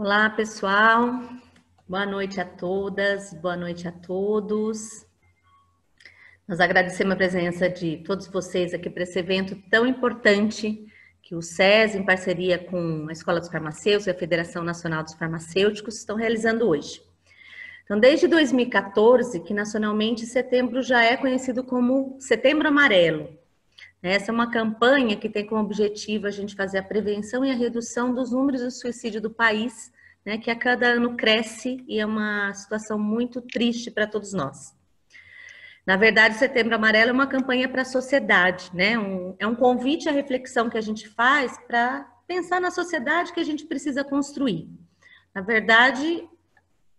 Olá, pessoal. Boa noite a todas, boa noite a todos. Nós agradecemos a presença de todos vocês aqui para esse evento tão importante que o SES, em parceria com a Escola dos Farmacêuticos e a Federação Nacional dos Farmacêuticos, estão realizando hoje. Então, desde 2014, que nacionalmente setembro já é conhecido como Setembro Amarelo. Essa é uma campanha que tem como objetivo a gente fazer a prevenção e a redução dos números de suicídio do país, né, que a cada ano cresce e é uma situação muito triste para todos nós. Na verdade, Setembro Amarelo é uma campanha para a sociedade, né? É um convite à reflexão que a gente faz para pensar na sociedade que a gente precisa construir. Na verdade,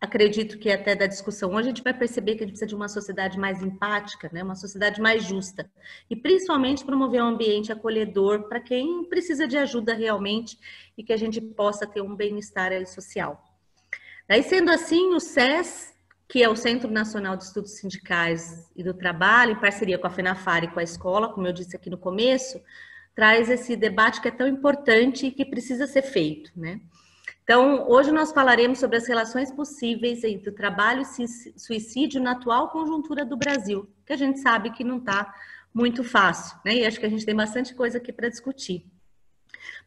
acredito que até da discussão hoje a gente vai perceber que a gente precisa de uma sociedade mais empática, né? Uma sociedade mais justa. E principalmente promover um ambiente acolhedor para quem precisa de ajuda realmente e que a gente possa ter um bem-estar social. Daí, sendo assim, o SES, que é o Centro Nacional de Estudos Sindicais e do Trabalho, em parceria com a FENAFAR e com a escola, como eu disse aqui no começo, traz esse debate que é tão importante e que precisa ser feito, né? Então, hoje nós falaremos sobre as relações possíveis entre o trabalho e suicídio na atual conjuntura do Brasil, que a gente sabe que não está muito fácil, né? E acho que a gente tem bastante coisa aqui para discutir.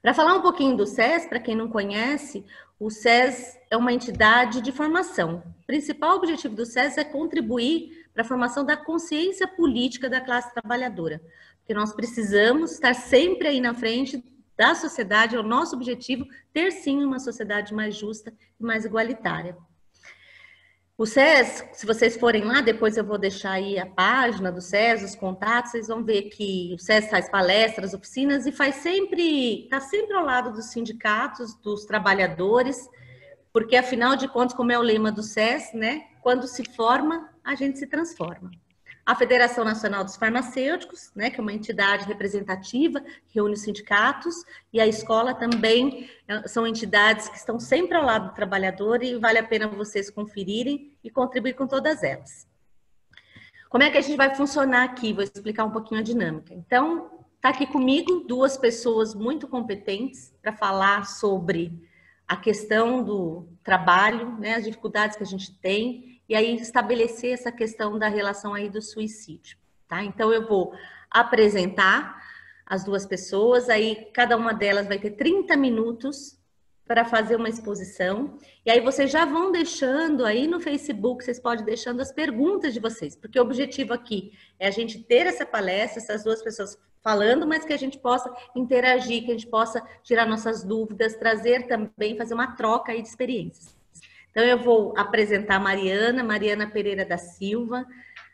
Para falar um pouquinho do SES, para quem não conhece, o SES é uma entidade de formação. O principal objetivo do SES é contribuir para a formação da consciência política da classe trabalhadora, porque nós precisamos estar sempre aí na frente da sociedade, é o nosso objetivo ter sim uma sociedade mais justa e mais igualitária. O SES, se vocês forem lá, depois eu vou deixar aí a página do SES, os contatos, vocês vão ver que o SES faz palestras, oficinas e está sempre ao lado dos sindicatos, dos trabalhadores, porque afinal de contas, como é o lema do SES, né? Quando se forma, a gente se transforma. A Federação Nacional dos Farmacêuticos, né, que é uma entidade representativa, que reúne os sindicatos, e a escola também são entidades que estão sempre ao lado do trabalhador e vale a pena vocês conferirem e contribuir com todas elas. Como é que a gente vai funcionar aqui? Vou explicar um pouquinho a dinâmica. Então, está aqui comigo duas pessoas muito competentes para falar sobre a questão do trabalho, né, as dificuldades que a gente tem, e aí estabelecer essa questão da relação aí do suicídio, tá? Então eu vou apresentar as duas pessoas, aí cada uma delas vai ter 30 minutos para fazer uma exposição, e aí vocês já vão deixando aí no Facebook, vocês podem deixando as perguntas de vocês, porque o objetivo aqui é a gente ter essa palestra, essas duas pessoas falando, mas que a gente possa interagir, que a gente possa tirar nossas dúvidas, trazer também, fazer uma troca aí de experiências. Então, eu vou apresentar a Mariana Pereira da Silva.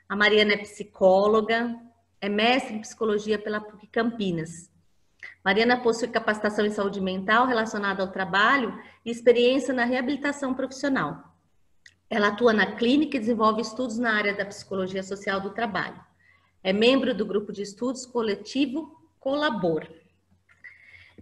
A Mariana é psicóloga, é mestre em psicologia pela PUC Campinas. Mariana possui capacitação em saúde mental relacionada ao trabalho e experiência na reabilitação profissional. Ela atua na clínica e desenvolve estudos na área da psicologia social do trabalho. É membro do grupo de estudos coletivo Colabor.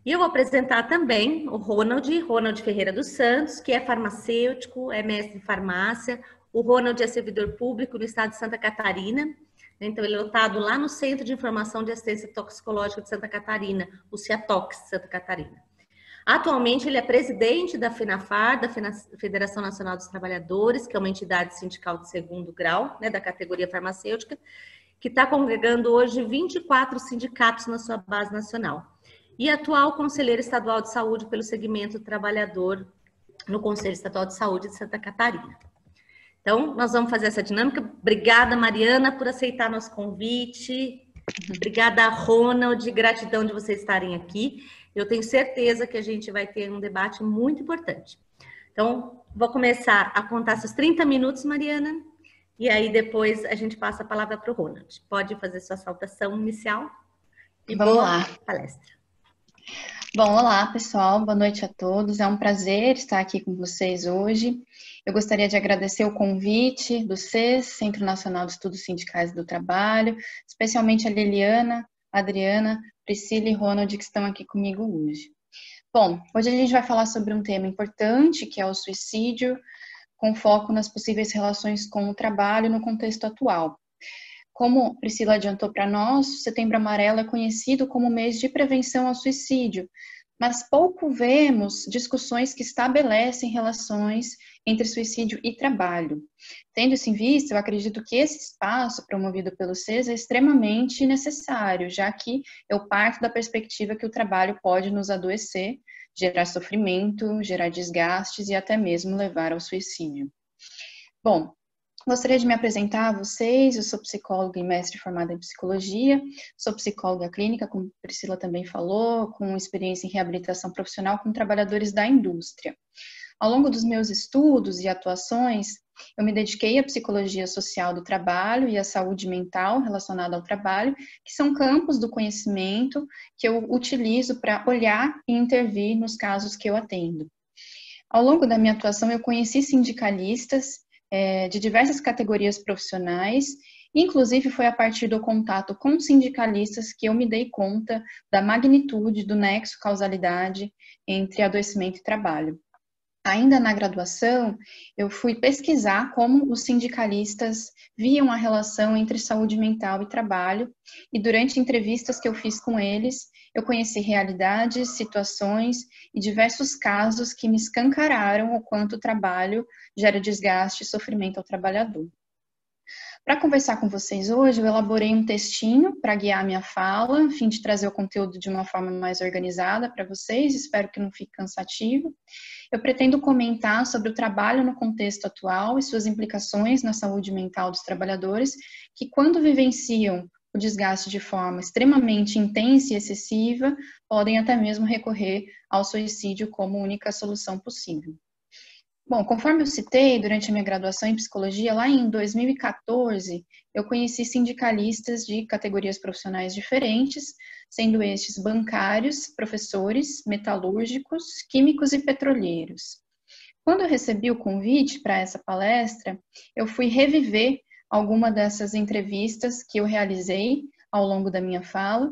E eu vou apresentar também o Ronald Ferreira dos Santos, que é farmacêutico, é mestre em farmácia. O Ronald é servidor público no estado de Santa Catarina. Então, ele é lotado lá no Centro de Informação de Assistência Toxicológica de Santa Catarina, o CIATOX de Santa Catarina. Atualmente, ele é presidente da FENAFAR, da Federação Nacional dos Trabalhadores, que é uma entidade sindical de segundo grau, né, da categoria farmacêutica, que está congregando hoje 24 sindicatos na sua base nacional. E atual conselheiro estadual de saúde pelo segmento trabalhador no Conselho Estadual de Saúde de Santa Catarina. Então, nós vamos fazer essa dinâmica. Obrigada, Mariana, por aceitar nosso convite. Obrigada, Ronald, gratidão de vocês estarem aqui. Eu tenho certeza que a gente vai ter um debate muito importante. Então, vou começar a contar seus 30 minutos, Mariana, e aí depois a gente passa a palavra para o Ronald. Pode fazer sua saudação inicial e Vamos boa lá. palestra. Bom, olá pessoal, boa noite a todos. É um prazer estar aqui com vocês hoje. Eu gostaria de agradecer o convite do CES, Centro Nacional de Estudos Sindicais do Trabalho, especialmente a Liliana, a Adriana, Priscila e Ronald que estão aqui comigo hoje. Bom, hoje a gente vai falar sobre um tema importante, que é o suicídio, com foco nas possíveis relações com o trabalho no contexto atual. Como Priscila adiantou para nós, o Setembro Amarelo é conhecido como mês de prevenção ao suicídio, mas pouco vemos discussões que estabelecem relações entre suicídio e trabalho. Tendo isso em vista, eu acredito que esse espaço promovido pelo SES é extremamente necessário, já que eu parto da perspectiva que o trabalho pode nos adoecer, gerar sofrimento, gerar desgastes e até mesmo levar ao suicídio. Bom, gostaria de me apresentar a vocês. Eu sou psicóloga e mestre formada em psicologia, sou psicóloga clínica, como a Priscila também falou, com experiência em reabilitação profissional com trabalhadores da indústria. Ao longo dos meus estudos e atuações, eu me dediquei à psicologia social do trabalho e à saúde mental relacionada ao trabalho, que são campos do conhecimento que eu utilizo para olhar e intervir nos casos que eu atendo. Ao longo da minha atuação, eu conheci sindicalistas de diversas categorias profissionais, inclusive foi a partir do contato com sindicalistas que eu me dei conta da magnitude do nexo causalidade entre adoecimento e trabalho. Ainda na graduação, eu fui pesquisar como os sindicalistas viam a relação entre saúde mental e trabalho, e durante entrevistas que eu fiz com eles, eu conheci realidades, situações e diversos casos que me escancararam o quanto o trabalho gera desgaste e sofrimento ao trabalhador. Para conversar com vocês hoje, eu elaborei um textinho para guiar a minha fala, a fim de trazer o conteúdo de uma forma mais organizada para vocês, espero que não fique cansativo. Eu pretendo comentar sobre o trabalho no contexto atual e suas implicações na saúde mental dos trabalhadores, que quando vivenciam o desgaste de forma extremamente intensa e excessiva, podem até mesmo recorrer ao suicídio como única solução possível. Bom, conforme eu citei, durante a minha graduação em psicologia, lá em 2014, eu conheci sindicalistas de categorias profissionais diferentes, sendo estes bancários, professores, metalúrgicos, químicos e petroleiros. Quando eu recebi o convite para essa palestra, eu fui reviver alguma dessas entrevistas que eu realizei ao longo da minha fala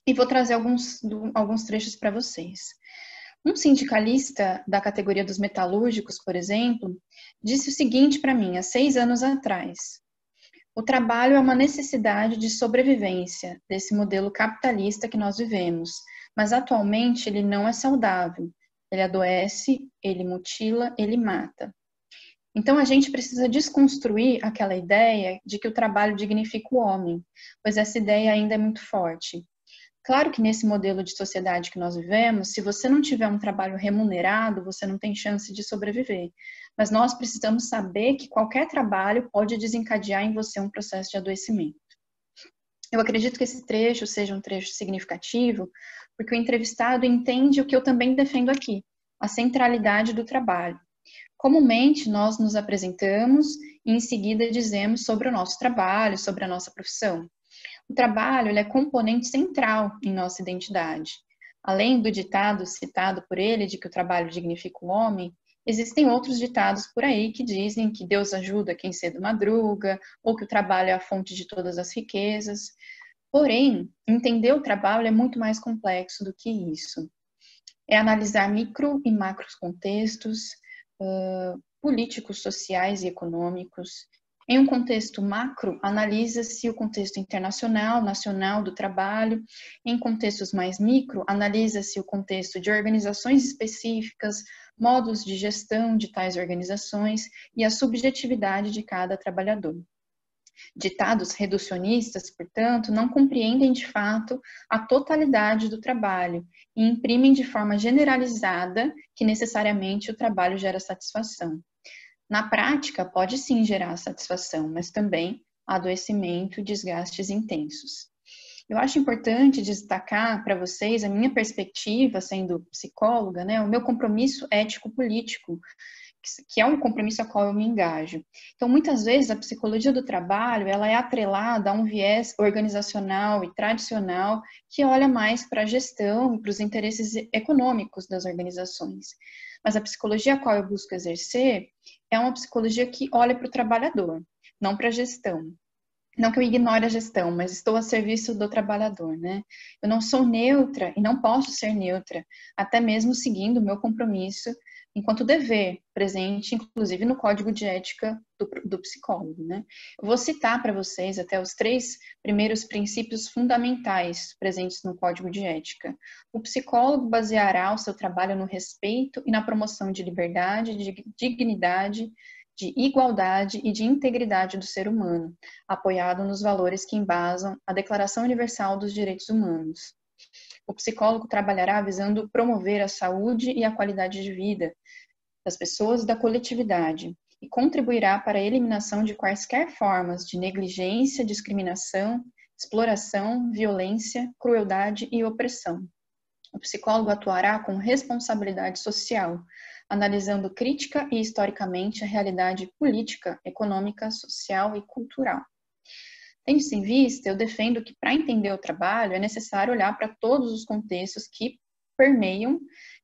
e vou trazer alguns trechos para vocês. Um sindicalista da categoria dos metalúrgicos, por exemplo, disse o seguinte para mim, há 6 anos atrás: o trabalho é uma necessidade de sobrevivência desse modelo capitalista que nós vivemos, mas atualmente ele não é saudável. Ele adoece, ele mutila, ele mata. Então a gente precisa desconstruir aquela ideia de que o trabalho dignifica o homem, pois essa ideia ainda é muito forte. Claro que nesse modelo de sociedade que nós vivemos, se você não tiver um trabalho remunerado, você não tem chance de sobreviver. Mas nós precisamos saber que qualquer trabalho pode desencadear em você um processo de adoecimento. Eu acredito que esse trecho seja um trecho significativo, porque o entrevistado entende o que eu também defendo aqui, a centralidade do trabalho. Comumente, nós nos apresentamos e em seguida dizemos sobre o nosso trabalho, sobre a nossa profissão. O trabalho ele é componente central em nossa identidade. Além do ditado citado por ele de que o trabalho dignifica o homem, existem outros ditados por aí que dizem que Deus ajuda quem cedo madruga, ou que o trabalho é a fonte de todas as riquezas. Porém, entender o trabalho é muito mais complexo do que isso. É analisar micro e macro contextos, políticos, sociais e econômicos. Em um contexto macro, analisa-se o contexto internacional, nacional do trabalho. Em contextos mais micro, analisa-se o contexto de organizações específicas, modos de gestão de tais organizações e a subjetividade de cada trabalhador. Ditados reducionistas, portanto, não compreendem de fato a totalidade do trabalho e imprimem de forma generalizada que necessariamente o trabalho gera satisfação. Na prática, pode sim gerar satisfação, mas também adoecimento e desgastes intensos. Eu acho importante destacar para vocês a minha perspectiva, sendo psicóloga, né, o meu compromisso ético-político, que é um compromisso a qual eu me engajo. Então, muitas vezes, a psicologia do trabalho, ela é atrelada a um viés organizacional e tradicional que olha mais para a gestão e para os interesses econômicos das organizações. Mas a psicologia a qual eu busco exercer é uma psicologia que olha para o trabalhador, não para a gestão. Não que eu ignore a gestão, mas estou a serviço do trabalhador, né? Eu não sou neutra e não posso ser neutra, até mesmo seguindo o meu compromisso enquanto dever presente, inclusive no código de ética do psicólogo, né? Eu vou citar para vocês até os 3 primeiros princípios fundamentais presentes no código de ética. O psicólogo baseará o seu trabalho no respeito e na promoção de liberdade, de dignidade, de igualdade e de integridade do ser humano, apoiado nos valores que embasam a Declaração Universal dos Direitos Humanos. O psicólogo trabalhará visando promover a saúde e a qualidade de vida das pessoas e da coletividade e contribuirá para a eliminação de quaisquer formas de negligência, discriminação, exploração, violência, crueldade e opressão. O psicólogo atuará com responsabilidade social, analisando crítica e historicamente a realidade política, econômica, social e cultural. Tendo isso em vista, eu defendo que para entender o trabalho é necessário olhar para todos os contextos que permeiam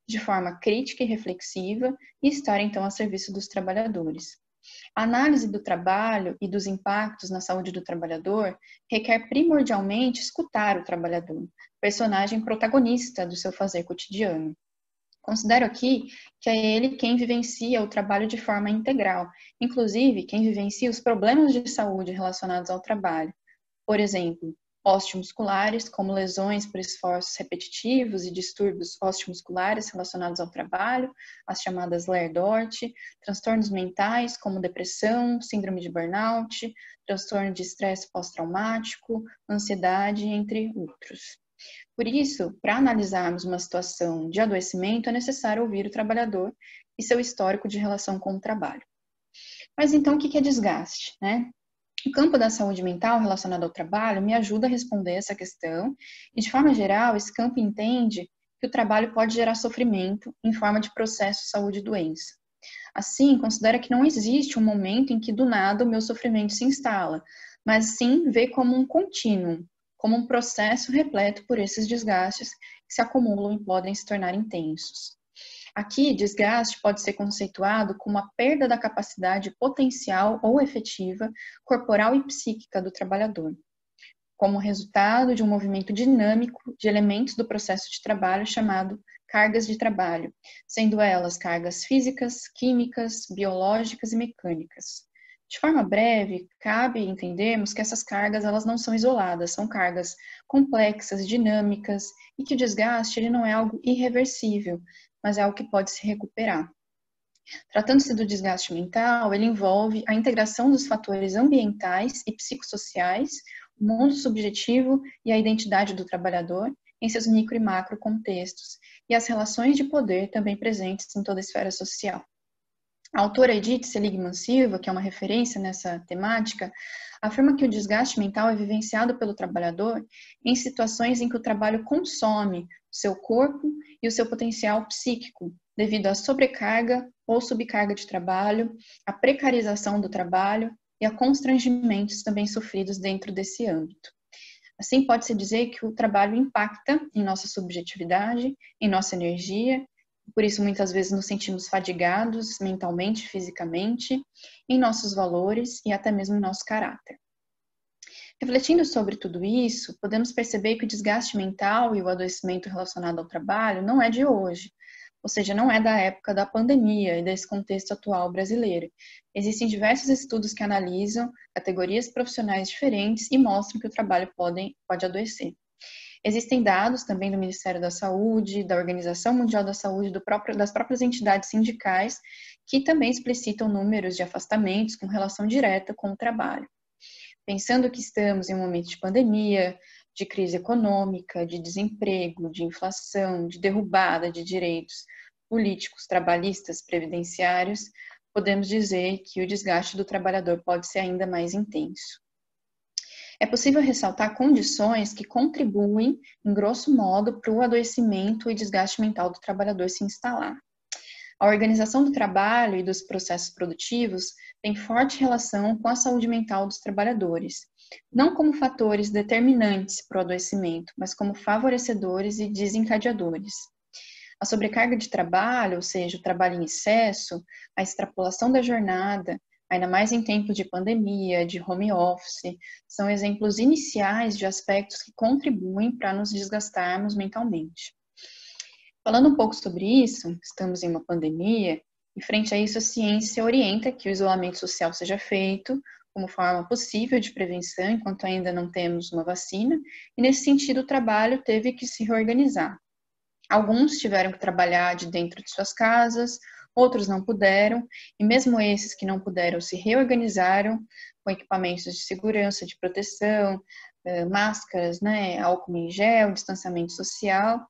de forma crítica e reflexiva e estar então a serviço dos trabalhadores. A análise do trabalho e dos impactos na saúde do trabalhador requer primordialmente escutar o trabalhador, personagem protagonista do seu fazer cotidiano. Considero aqui que é ele quem vivencia o trabalho de forma integral, inclusive quem vivencia os problemas de saúde relacionados ao trabalho. Por exemplo, osteomusculares, como lesões por esforços repetitivos e distúrbios osteomusculares relacionados ao trabalho, as chamadas LER-DORT, transtornos mentais, como depressão, síndrome de burnout, transtorno de estresse pós-traumático, ansiedade, entre outros. Por isso, para analisarmos uma situação de adoecimento, é necessário ouvir o trabalhador e seu histórico de relação com o trabalho. Mas então, o que é desgaste, né? O campo da saúde mental relacionado ao trabalho me ajuda a responder essa questão e, de forma geral, esse campo entende que o trabalho pode gerar sofrimento em forma de processo saúde e doença. Assim, considera que não existe um momento em que do nada o meu sofrimento se instala, mas sim vê como um contínuo, como um processo repleto por esses desgastes que se acumulam e podem se tornar intensos. Aqui, desgaste pode ser conceituado como a perda da capacidade potencial ou efetiva, corporal e psíquica do trabalhador, como resultado de um movimento dinâmico de elementos do processo de trabalho chamado cargas de trabalho, sendo elas cargas físicas, químicas, biológicas e mecânicas. De forma breve, cabe entendermos que essas cargas elas não são isoladas, são cargas complexas, dinâmicas, e que o desgaste ele não é algo irreversível, mas é algo que pode se recuperar. Tratando-se do desgaste mental, ele envolve a integração dos fatores ambientais e psicossociais, o mundo subjetivo e a identidade do trabalhador em seus micro e macro contextos, e as relações de poder também presentes em toda a esfera social. A autora Edith Seligman Silva, que é uma referência nessa temática, afirma que o desgaste mental é vivenciado pelo trabalhador em situações em que o trabalho consome o seu corpo e o seu potencial psíquico, devido à sobrecarga ou subcarga de trabalho, à precarização do trabalho e a constrangimentos também sofridos dentro desse âmbito. Assim, pode-se dizer que o trabalho impacta em nossa subjetividade, em nossa energia, por isso muitas vezes nos sentimos fadigados mentalmente, fisicamente, em nossos valores e até mesmo em nosso caráter. Refletindo sobre tudo isso, podemos perceber que o desgaste mental e o adoecimento relacionado ao trabalho não é de hoje, ou seja, não é da época da pandemia e desse contexto atual brasileiro. Existem diversos estudos que analisam categorias profissionais diferentes e mostram que o trabalho pode adoecer. Existem dados também do Ministério da Saúde, da Organização Mundial da Saúde, das próprias entidades sindicais, que também explicitam números de afastamentos com relação direta com o trabalho. Pensando que estamos em um momento de pandemia, de crise econômica, de desemprego, de inflação, de derrubada de direitos políticos, trabalhistas, previdenciários, podemos dizer que o desgaste do trabalhador pode ser ainda mais intenso. É possível ressaltar condições que contribuem, em grosso modo, para o adoecimento e desgaste mental do trabalhador se instalar. A organização do trabalho e dos processos produtivos tem forte relação com a saúde mental dos trabalhadores, não como fatores determinantes para o adoecimento, mas como favorecedores e desencadeadores. A sobrecarga de trabalho, ou seja, o trabalho em excesso, a extrapolação da jornada, ainda mais em tempos de pandemia, de home office, são exemplos iniciais de aspectos que contribuem para nos desgastarmos mentalmente. Falando um pouco sobre isso, estamos em uma pandemia, e frente a isso a ciência orienta que o isolamento social seja feito como forma possível de prevenção, enquanto ainda não temos uma vacina, e nesse sentido o trabalho teve que se reorganizar. Alguns tiveram que trabalhar de dentro de suas casas, outros não puderam, e mesmo esses que não puderam se reorganizaram com equipamentos de segurança, de proteção, máscaras, né, álcool em gel, distanciamento social,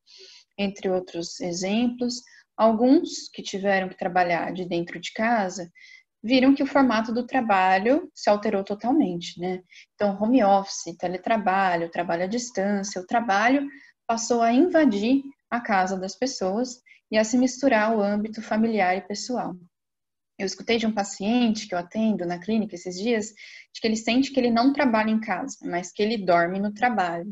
entre outros exemplos. Alguns que tiveram que trabalhar de dentro de casa viram que o formato do trabalho se alterou totalmente, né? Então, home office, teletrabalho, trabalho à distância, o trabalho passou a invadir a casa das pessoas e a se misturar ao âmbito familiar e pessoal. Eu escutei de um paciente que eu atendo na clínica esses dias, de que ele sente que ele não trabalha em casa, mas que ele dorme no trabalho.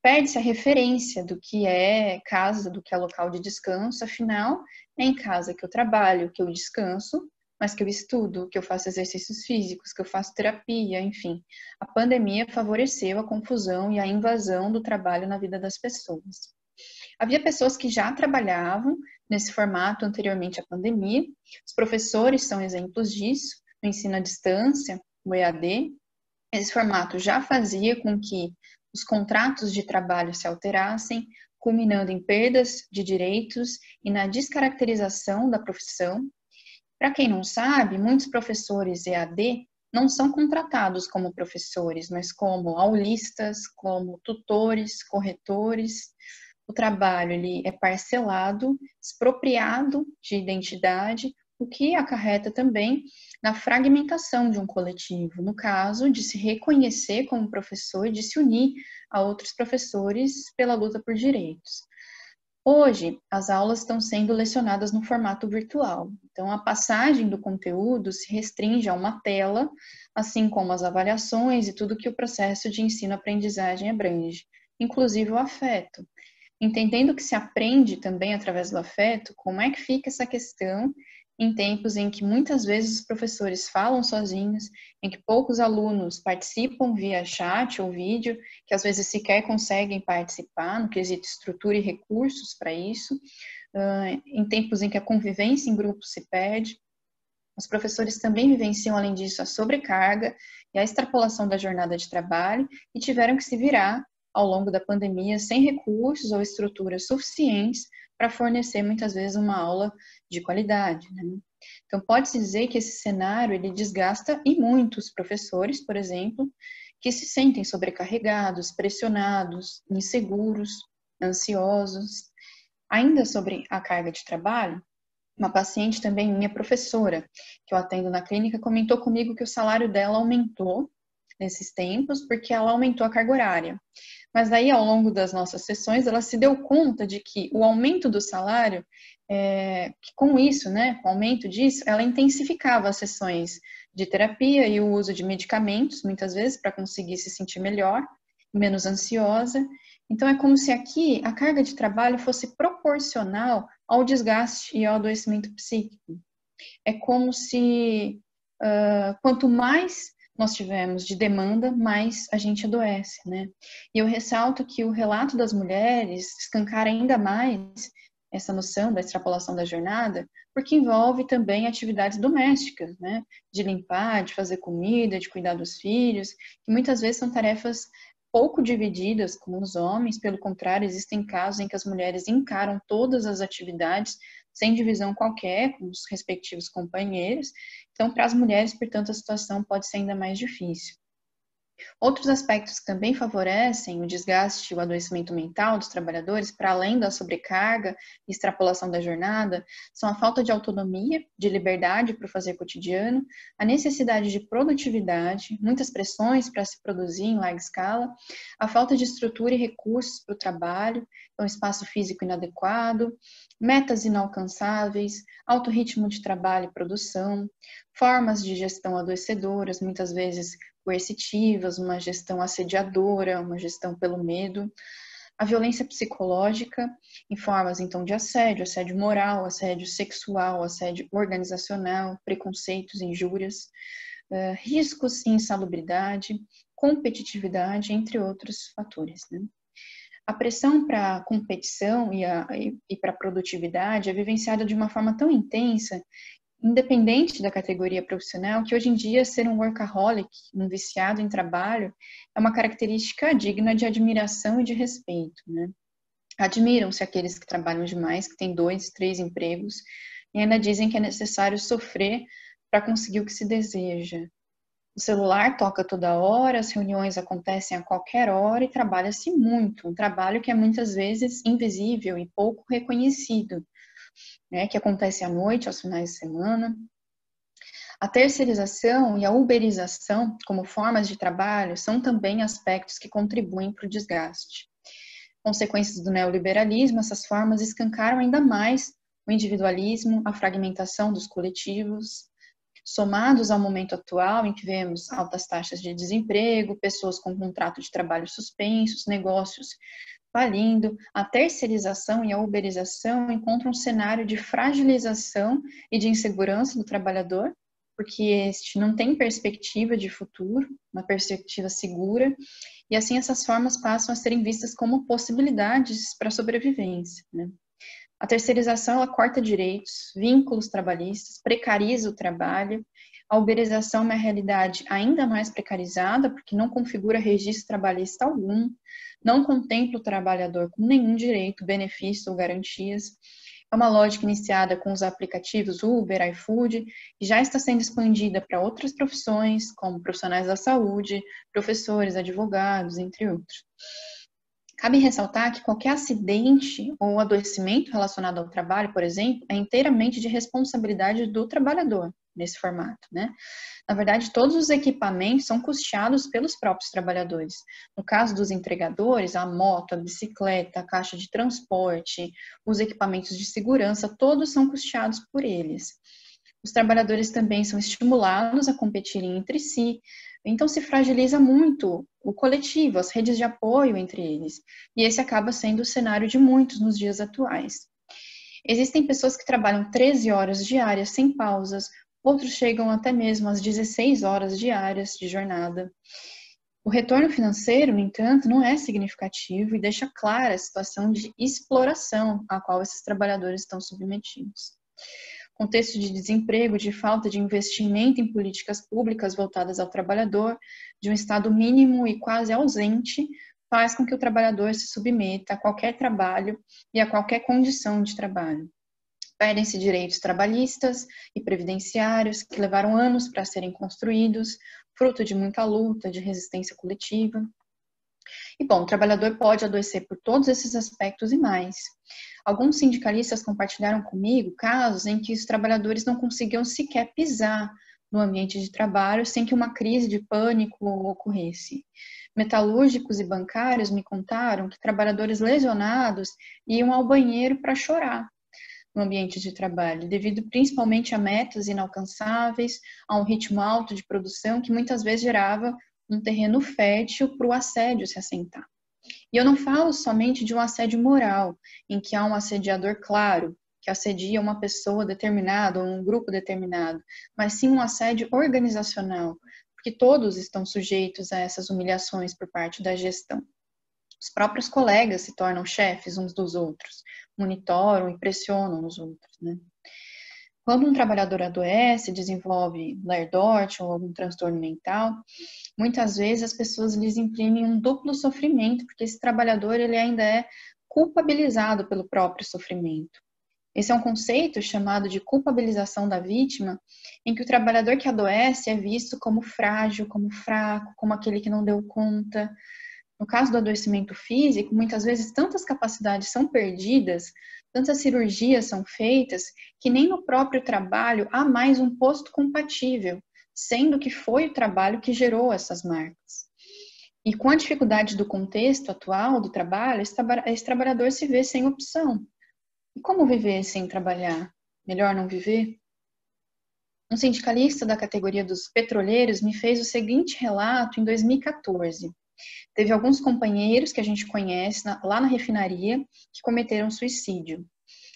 Perde-se a referência do que é casa, do que é local de descanso, afinal, é em casa que eu trabalho, que eu descanso, mas que eu estudo, que eu faço exercícios físicos, que eu faço terapia, enfim. A pandemia favoreceu a confusão e a invasão do trabalho na vida das pessoas. Havia pessoas que já trabalhavam nesse formato anteriormente à pandemia, os professores são exemplos disso, no ensino à distância, o EAD. Esse formato já fazia com que os contratos de trabalho se alterassem, culminando em perdas de direitos e na descaracterização da profissão. Para quem não sabe, muitos professores EAD não são contratados como professores, mas como aulistas, como tutores, corretores. O trabalho ele é parcelado, expropriado de identidade, o que acarreta também na fragmentação de um coletivo, no caso de se reconhecer como professor e de se unir a outros professores pela luta por direitos. Hoje, as aulas estão sendo lecionadas no formato virtual, então a passagem do conteúdo se restringe a uma tela, assim como as avaliações e tudo que o processo de ensino-aprendizagem abrange, inclusive o afeto. Entendendo que se aprende também através do afeto, como é que fica essa questão em tempos em que muitas vezes os professores falam sozinhos, em que poucos alunos participam via chat ou vídeo, que às vezes sequer conseguem participar no quesito estrutura e recursos para isso, em tempos em que a convivência em grupo se perde. Os professores também vivenciam, além disso, a sobrecarga e a extrapolação da jornada de trabalho e tiveram que se virar ao longo da pandemia sem recursos ou estruturas suficientes para fornecer muitas vezes uma aula de qualidade, né? Então pode-se dizer que esse cenário ele desgasta e muito os professores, por exemplo, que se sentem sobrecarregados, pressionados, inseguros, ansiosos. Ainda sobre a carga de trabalho, uma paciente também minha professora, que eu atendo na clínica, comentou comigo que o salário dela aumentou nesses tempos porque ela aumentou a carga horária. Mas daí, ao longo das nossas sessões, ela se deu conta de que o aumento do salário, que com isso, né, com o aumento disso, ela intensificava as sessões de terapia e o uso de medicamentos, muitas vezes, para conseguir se sentir melhor, menos ansiosa. Então, é como se aqui a carga de trabalho fosse proporcional ao desgaste e ao adoecimento psíquico. É como se quanto mais nós tivemos de demanda, mais a gente adoece, né? E eu ressalto que o relato das mulheres escancara ainda mais essa noção da extrapolação da jornada, porque envolve também atividades domésticas, né? De limpar, de fazer comida, de cuidar dos filhos, que muitas vezes são tarefas pouco divididas com os homens, pelo contrário, existem casos em que as mulheres encaram todas as atividades sem divisão qualquer com os respectivos companheiros. Então, para as mulheres, portanto, a situação pode ser ainda mais difícil. Outros aspectos que também favorecem o desgaste e o adoecimento mental dos trabalhadores, para além da sobrecarga e extrapolação da jornada, são a falta de autonomia, de liberdade para o fazer cotidiano, a necessidade de produtividade, muitas pressões para se produzir em larga escala, a falta de estrutura e recursos para o trabalho, um espaço físico inadequado, metas inalcançáveis, alto ritmo de trabalho e produção, formas de gestão adoecedoras, muitas vezes coercitivas, uma gestão assediadora, uma gestão pelo medo, a violência psicológica em formas, então, de assédio, assédio moral, assédio sexual, assédio organizacional, preconceitos, injúrias, riscos e insalubridade, competitividade, entre outros fatores, né? A pressão para a competição e para a produtividade é vivenciada de uma forma tão intensa, independente da categoria profissional, que hoje em dia ser um workaholic, um viciado em trabalho, é uma característica digna de admiração e de respeito, né? Admiram-se aqueles que trabalham demais, que têm 2, 3 empregos, e ainda dizem que é necessário sofrer para conseguir o que se deseja. O celular toca toda hora, as reuniões acontecem a qualquer hora e trabalha-se muito, um trabalho que é muitas vezes invisível e pouco reconhecido, né, que acontece à noite, aos finais de semana. A terceirização e a uberização como formas de trabalho são também aspectos que contribuem para o desgaste. Consequências do neoliberalismo, essas formas escancaram ainda mais o individualismo, a fragmentação dos coletivos, somados ao momento atual em que vemos altas taxas de desemprego, pessoas com contrato de trabalho suspensos, negócios falindo, a terceirização e a uberização encontram um cenário de fragilização e de insegurança do trabalhador, porque este não tem perspectiva de futuro, uma perspectiva segura, e assim essas formas passam a serem vistas como possibilidades para a sobrevivência, né? A terceirização, ela corta direitos, vínculos trabalhistas, precariza o trabalho. A uberização é uma realidade ainda mais precarizada, porque não configura registro trabalhista algum, não contempla o trabalhador com nenhum direito, benefício ou garantias. É uma lógica iniciada com os aplicativos Uber, iFood, e já está sendo expandida para outras profissões, como profissionais da saúde, professores, advogados, entre outros. Cabe ressaltar que qualquer acidente ou adoecimento relacionado ao trabalho, por exemplo, é inteiramente de responsabilidade do trabalhador nesse formato, né? Na verdade, todos os equipamentos são custeados pelos próprios trabalhadores. No caso dos entregadores, a moto, a bicicleta, a caixa de transporte, os equipamentos de segurança, todos são custeados por eles. Os trabalhadores também são estimulados a competirem entre si, então se fragiliza muito o coletivo, as redes de apoio entre eles, e esse acaba sendo o cenário de muitos nos dias atuais. Existem pessoas que trabalham 13 horas diárias sem pausas, outros chegam até mesmo às 16 horas diárias de jornada. O retorno financeiro, no entanto, não é significativo e deixa clara a situação de exploração a qual esses trabalhadores estão submetidos. Contexto de desemprego, de falta de investimento em políticas públicas voltadas ao trabalhador, de um Estado mínimo e quase ausente, faz com que o trabalhador se submeta a qualquer trabalho e a qualquer condição de trabalho. Perdem-se direitos trabalhistas e previdenciários que levaram anos para serem construídos, fruto de muita luta, de resistência coletiva. E, bom, o trabalhador pode adoecer por todos esses aspectos e mais. Alguns sindicalistas compartilharam comigo casos em que os trabalhadores não conseguiam sequer pisar no ambiente de trabalho sem que uma crise de pânico ocorresse. Metalúrgicos e bancários me contaram que trabalhadores lesionados iam ao banheiro para chorar no ambiente de trabalho, devido principalmente a metas inalcançáveis, a um ritmo alto de produção que muitas vezes gerava um terreno fértil para o assédio se assentar. E eu não falo somente de um assédio moral, em que há um assediador claro, que assedia uma pessoa determinada ou um grupo determinado, mas sim um assédio organizacional, porque todos estão sujeitos a essas humilhações por parte da gestão. Os próprios colegas se tornam chefes uns dos outros, monitoram e pressionam os outros, né? Quando um trabalhador adoece, desenvolve lerdorte ou algum transtorno mental, muitas vezes as pessoas lhes imprimem um duplo sofrimento, porque esse trabalhador ele ainda é culpabilizado pelo próprio sofrimento. Esse é um conceito chamado de culpabilização da vítima, em que o trabalhador que adoece é visto como frágil, como fraco, como aquele que não deu conta. No caso do adoecimento físico, muitas vezes tantas capacidades são perdidas, tantas cirurgias são feitas, que nem no próprio trabalho há mais um posto compatível, sendo que foi o trabalho que gerou essas marcas. E com a dificuldade do contexto atual do trabalho, esse trabalhador se vê sem opção. E como viver sem trabalhar? Melhor não viver? Um sindicalista da categoria dos petroleiros me fez o seguinte relato em 2014. Teve alguns companheiros que a gente conhece lá na refinaria que cometeram suicídio.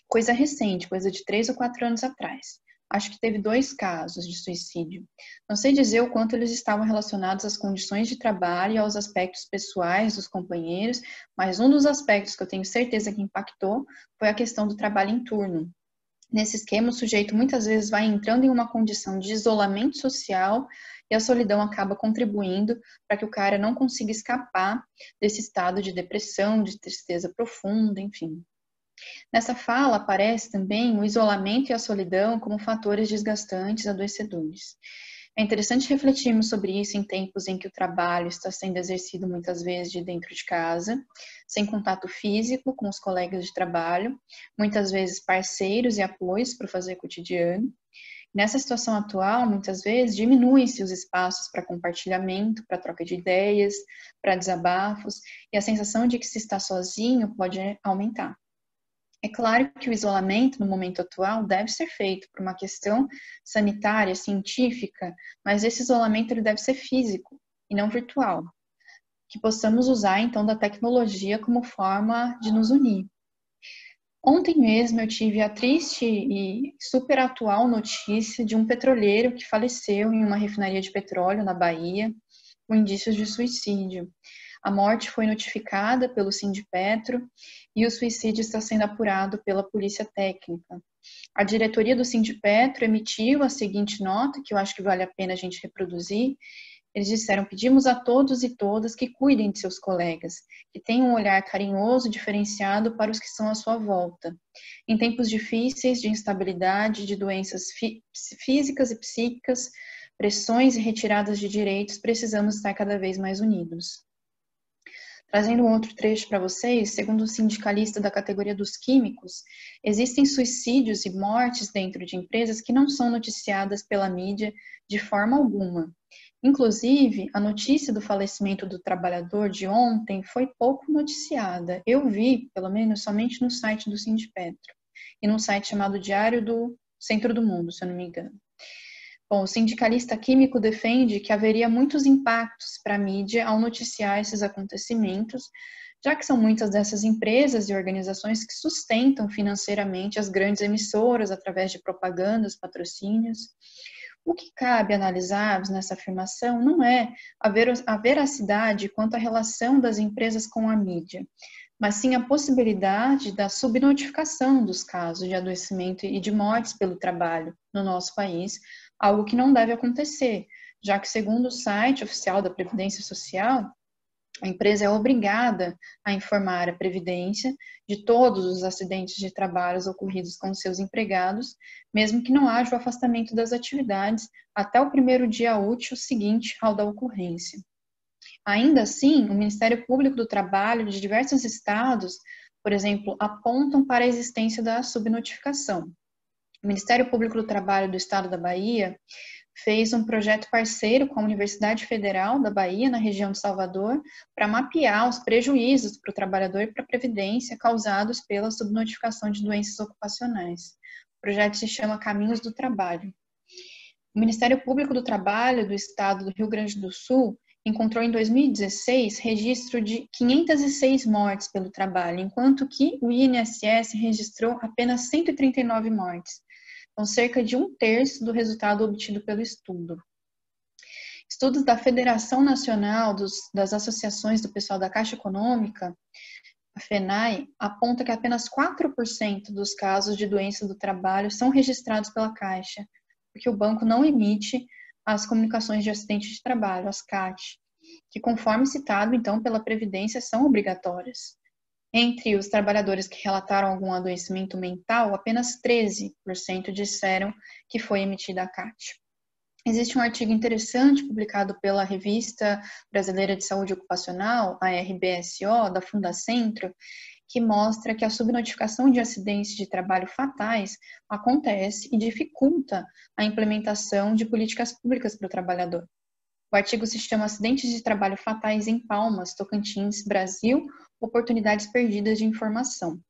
Coisa recente, coisa de 3 ou 4 anos atrás. Acho que teve 2 casos de suicídio. Não sei dizer o quanto eles estavam relacionados às condições de trabalho e aos aspectos pessoais dos companheiros, mas um dos aspectos que eu tenho certeza que impactou foi a questão do trabalho em turno. Nesse esquema, o sujeito muitas vezes vai entrando em uma condição de isolamento social e a solidão acaba contribuindo para que o cara não consiga escapar desse estado de depressão, de tristeza profunda, enfim. Nessa fala aparece também o isolamento e a solidão como fatores desgastantes, adoecedores. É interessante refletirmos sobre isso em tempos em que o trabalho está sendo exercido muitas vezes de dentro de casa, sem contato físico com os colegas de trabalho, muitas vezes parceiros e apoios para fazer cotidiano. Nessa situação atual, muitas vezes, diminuem-se os espaços para compartilhamento, para troca de ideias, para desabafos, e a sensação de que se está sozinho pode aumentar. É claro que o isolamento, no momento atual, deve ser feito por uma questão sanitária, científica, mas esse isolamento ele deve ser físico e não virtual. Que possamos usar, então, da tecnologia como forma de nos unir. Ontem mesmo eu tive a triste e super atual notícia de um petroleiro que faleceu em uma refinaria de petróleo na Bahia, com indícios de suicídio. A morte foi notificada pelo Sindipetro e o suicídio está sendo apurado pela Polícia Técnica. A diretoria do Sindipetro emitiu a seguinte nota, que eu acho que vale a pena a gente reproduzir. Eles disseram: pedimos a todos e todas que cuidem de seus colegas, que tenham um olhar carinhoso e diferenciado para os que estão à sua volta. Em tempos difíceis de instabilidade, de doenças físicas e psíquicas, pressões e retiradas de direitos, precisamos estar cada vez mais unidos. Trazendo um outro trecho para vocês, segundo o sindicalista da categoria dos químicos, existem suicídios e mortes dentro de empresas que não são noticiadas pela mídia de forma alguma. Inclusive, a notícia do falecimento do trabalhador de ontem foi pouco noticiada. Eu vi, pelo menos, somente no site do Sindipetro e num site chamado Diário do Centro do Mundo, se eu não me engano. Bom, o sindicalista químico defende que haveria muitos impactos para a mídia ao noticiar esses acontecimentos, já que são muitas dessas empresas e organizações que sustentam financeiramente as grandes emissoras através de propagandas, patrocínios. O que cabe analisarmos nessa afirmação não é a veracidade quanto à relação das empresas com a mídia, mas sim a possibilidade da subnotificação dos casos de adoecimento e de mortes pelo trabalho no nosso país, algo que não deve acontecer, já que, segundo o site oficial da Previdência Social, a empresa é obrigada a informar a Previdência de todos os acidentes de trabalho ocorridos com seus empregados, mesmo que não haja o afastamento das atividades até o primeiro dia útil seguinte ao da ocorrência. Ainda assim, o Ministério Público do Trabalho de diversos estados, por exemplo, apontam para a existência da subnotificação. O Ministério Público do Trabalho do Estado da Bahia fez um projeto parceiro com a Universidade Federal da Bahia, na região de Salvador, para mapear os prejuízos para o trabalhador e para a Previdência causados pela subnotificação de doenças ocupacionais. O projeto se chama Caminhos do Trabalho. O Ministério Público do Trabalho do Estado do Rio Grande do Sul encontrou em 2016 registro de 506 mortes pelo trabalho, enquanto que o INSS registrou apenas 139 mortes. Então, cerca de 1/3 do resultado obtido pelo estudo. Estudos da Federação Nacional das Associações do Pessoal da Caixa Econômica, a FENAI, aponta que apenas 4% dos casos de doença do trabalho são registrados pela Caixa, porque o banco não emite as comunicações de acidente de trabalho, as CAT, que, conforme citado, então, pela Previdência, são obrigatórias. Entre os trabalhadores que relataram algum adoecimento mental, apenas 13% disseram que foi emitida a CAT. Existe um artigo interessante publicado pela Revista Brasileira de Saúde Ocupacional, a RBSO, da Fundacentro, que mostra que a subnotificação de acidentes de trabalho fatais acontece e dificulta a implementação de políticas públicas para o trabalhador. O artigo se chama Acidentes de Trabalho Fatais em Palmas, Tocantins, Brasil, Oportunidades Perdidas de Informação.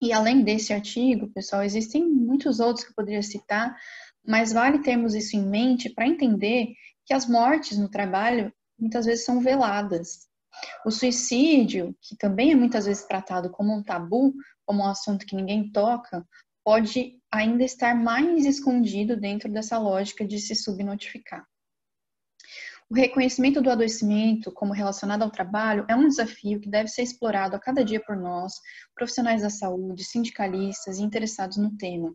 E além desse artigo, pessoal, existem muitos outros que eu poderia citar, mas vale termos isso em mente para entender que as mortes no trabalho muitas vezes são veladas. O suicídio, que também é muitas vezes tratado como um tabu, como um assunto que ninguém toca, pode ainda estar mais escondido dentro dessa lógica de se subnotificar. O reconhecimento do adoecimento como relacionado ao trabalho é um desafio que deve ser explorado a cada dia por nós, profissionais da saúde, sindicalistas e interessados no tema.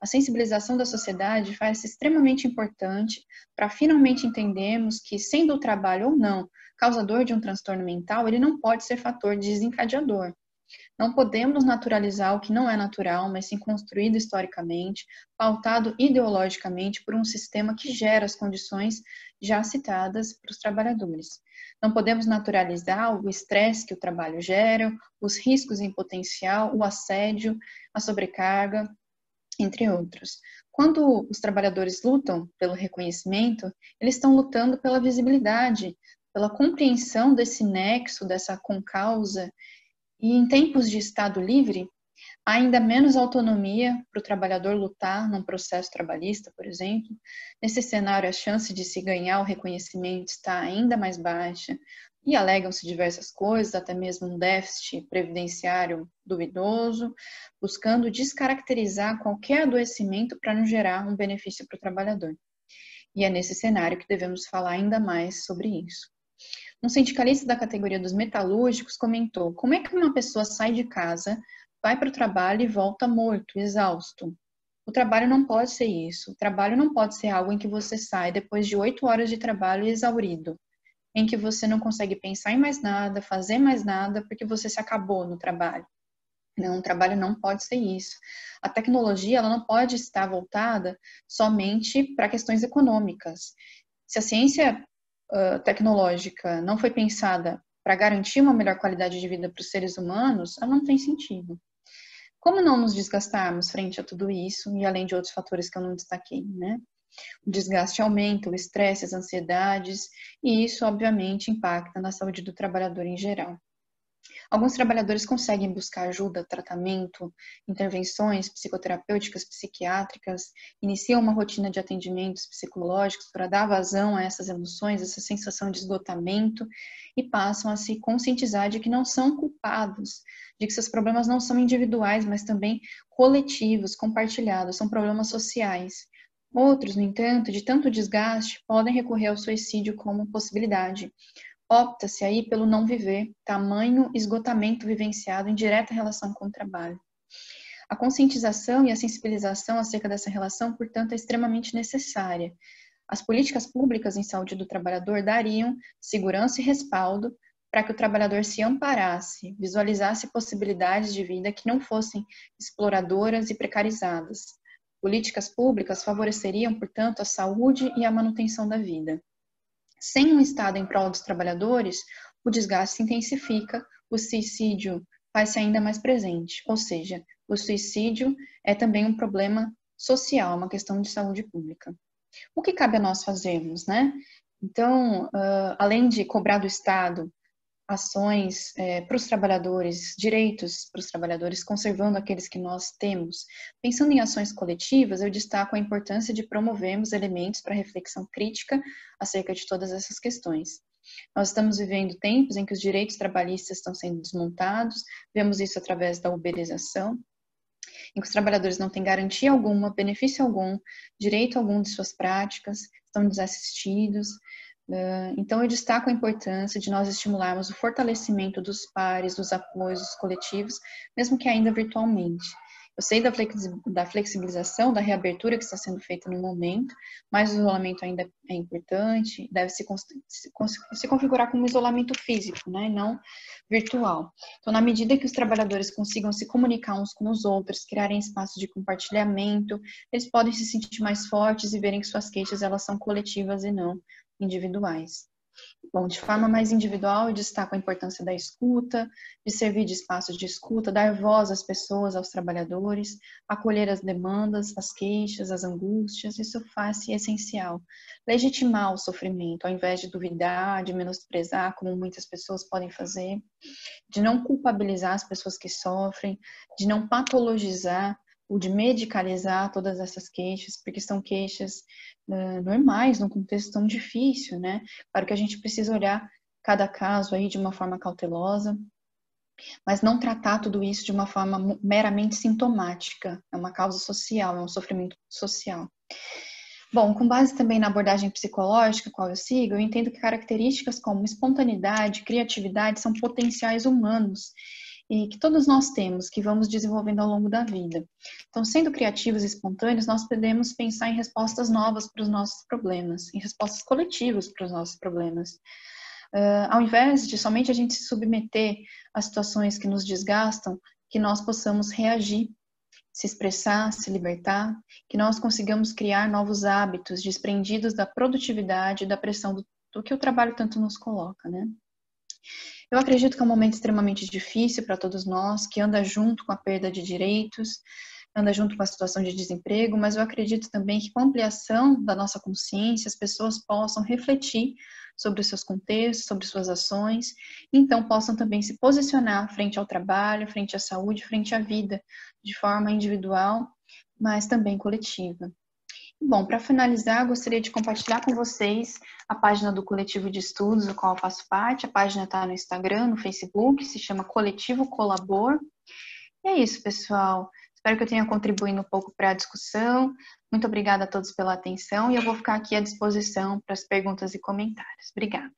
A sensibilização da sociedade faz-se extremamente importante para finalmente entendermos que, sendo o trabalho ou não causador de um transtorno mental, ele não pode ser fator desencadeador. Não podemos naturalizar o que não é natural, mas sim construído historicamente, pautado ideologicamente por um sistema que gera as condições já citadas para os trabalhadores. Não podemos naturalizar o estresse que o trabalho gera, os riscos em potencial, o assédio, a sobrecarga, entre outros. Quando os trabalhadores lutam pelo reconhecimento, eles estão lutando pela visibilidade, pela compreensão desse nexo, dessa concausa. E em tempos de Estado livre, há ainda menos autonomia para o trabalhador lutar num processo trabalhista, por exemplo. Nesse cenário, a chance de se ganhar o reconhecimento está ainda mais baixa e alegam-se diversas coisas, até mesmo um déficit previdenciário duvidoso, buscando descaracterizar qualquer adoecimento para não gerar um benefício para o trabalhador. E é nesse cenário que devemos falar ainda mais sobre isso. Um sindicalista da categoria dos metalúrgicos comentou: como é que uma pessoa sai de casa, vai para o trabalho e volta morto, exausto? O trabalho não pode ser isso. O trabalho não pode ser algo em que você sai depois de 8 horas de trabalho exaurido, em que você não consegue pensar em mais nada, fazer mais nada, porque você se acabou no trabalho. Não, o trabalho não pode ser isso. A tecnologia, ela não pode estar voltada somente para questões econômicas. Se a ciência tecnológica não foi pensada para garantir uma melhor qualidade de vida para os seres humanos, ela não tem sentido. Como não nos desgastarmos frente a tudo isso, e além de outros fatores que eu não destaquei, né? O desgaste aumenta, o estresse, as ansiedades, e isso, obviamente, impacta na saúde do trabalhador em geral. Alguns trabalhadores conseguem buscar ajuda, tratamento, intervenções psicoterapêuticas, psiquiátricas, iniciam uma rotina de atendimentos psicológicos para dar vazão a essas emoções, essa sensação de esgotamento, e passam a se conscientizar de que não são culpados, de que seus problemas não são individuais, mas também coletivos, compartilhados, são problemas sociais. Outros, no entanto, de tanto desgaste, podem recorrer ao suicídio como possibilidade. Opta-se aí pelo não viver, tamanho esgotamento vivenciado em direta relação com o trabalho. A conscientização e a sensibilização acerca dessa relação, portanto, é extremamente necessária. As políticas públicas em saúde do trabalhador dariam segurança e respaldo para que o trabalhador se amparasse, visualizasse possibilidades de vida que não fossem exploradoras e precarizadas. Políticas públicas favoreceriam, portanto, a saúde e a manutenção da vida. Sem um Estado em prol dos trabalhadores, o desgaste se intensifica, o suicídio faz-se ainda mais presente, ou seja, o suicídio é também um problema social, uma questão de saúde pública. O que cabe a nós fazermos, né? Então, além de cobrar do Estado ações para os trabalhadores, direitos para os trabalhadores, conservando aqueles que nós temos. Pensando em ações coletivas, eu destaco a importância de promovermos elementos para reflexão crítica acerca de todas essas questões. Nós estamos vivendo tempos em que os direitos trabalhistas estão sendo desmontados, vemos isso através da uberização, em que os trabalhadores não têm garantia alguma, benefício algum, direito algum de suas práticas, estão desassistidos. Então, eu destaco a importância de nós estimularmos o fortalecimento dos pares, dos apoios, dos coletivos, mesmo que ainda virtualmente. Eu sei da flexibilização, da reabertura que está sendo feita no momento, mas o isolamento ainda é importante, deve se configurar como isolamento físico, né, não virtual. Então, na medida que os trabalhadores consigam se comunicar uns com os outros, criarem espaços de compartilhamento, eles podem se sentir mais fortes e verem que suas queixas elas são coletivas e não individuais. Bom, de forma mais individual, eu destaco a importância da escuta, de servir de espaço de escuta, dar voz às pessoas, aos trabalhadores, acolher as demandas, as queixas, as angústias, isso faz-se essencial. Legitimar o sofrimento, ao invés de duvidar, de menosprezar, como muitas pessoas podem fazer, de não culpabilizar as pessoas que sofrem, de não patologizar ou de medicalizar todas essas queixas, porque são queixas normais num contexto tão difícil, né? Claro que a gente precisa olhar cada caso aí de uma forma cautelosa, mas não tratar tudo isso de uma forma meramente sintomática. É uma causa social, é um sofrimento social. Bom, com base também na abordagem psicológica, qual eu sigo, eu entendo que características como espontaneidade, criatividade são potenciais humanos e que todos nós temos, que vamos desenvolvendo ao longo da vida. Então, sendo criativos e espontâneos, nós podemos pensar em respostas novas para os nossos problemas, em respostas coletivas para os nossos problemas. Ao invés de somente a gente se submeter a situações que nos desgastam, que nós possamos reagir, se expressar, se libertar, que nós consigamos criar novos hábitos desprendidos da produtividade e da pressão do que o trabalho tanto nos coloca, né? Eu acredito que é um momento extremamente difícil para todos nós, que anda junto com a perda de direitos, anda junto com a situação de desemprego, mas eu acredito também que com a ampliação da nossa consciência, as pessoas possam refletir sobre os seus contextos, sobre suas ações, e então possam também se posicionar frente ao trabalho, frente à saúde, frente à vida, de forma individual, mas também coletiva. Bom, para finalizar, gostaria de compartilhar com vocês a página do Coletivo de Estudos, do qual eu faço parte. A página está no Instagram, no Facebook, se chama Coletivo Colabor. E é isso, pessoal. Espero que eu tenha contribuído um pouco para a discussão. Muito obrigada a todos pela atenção e eu vou ficar aqui à disposição para as perguntas e comentários. Obrigada.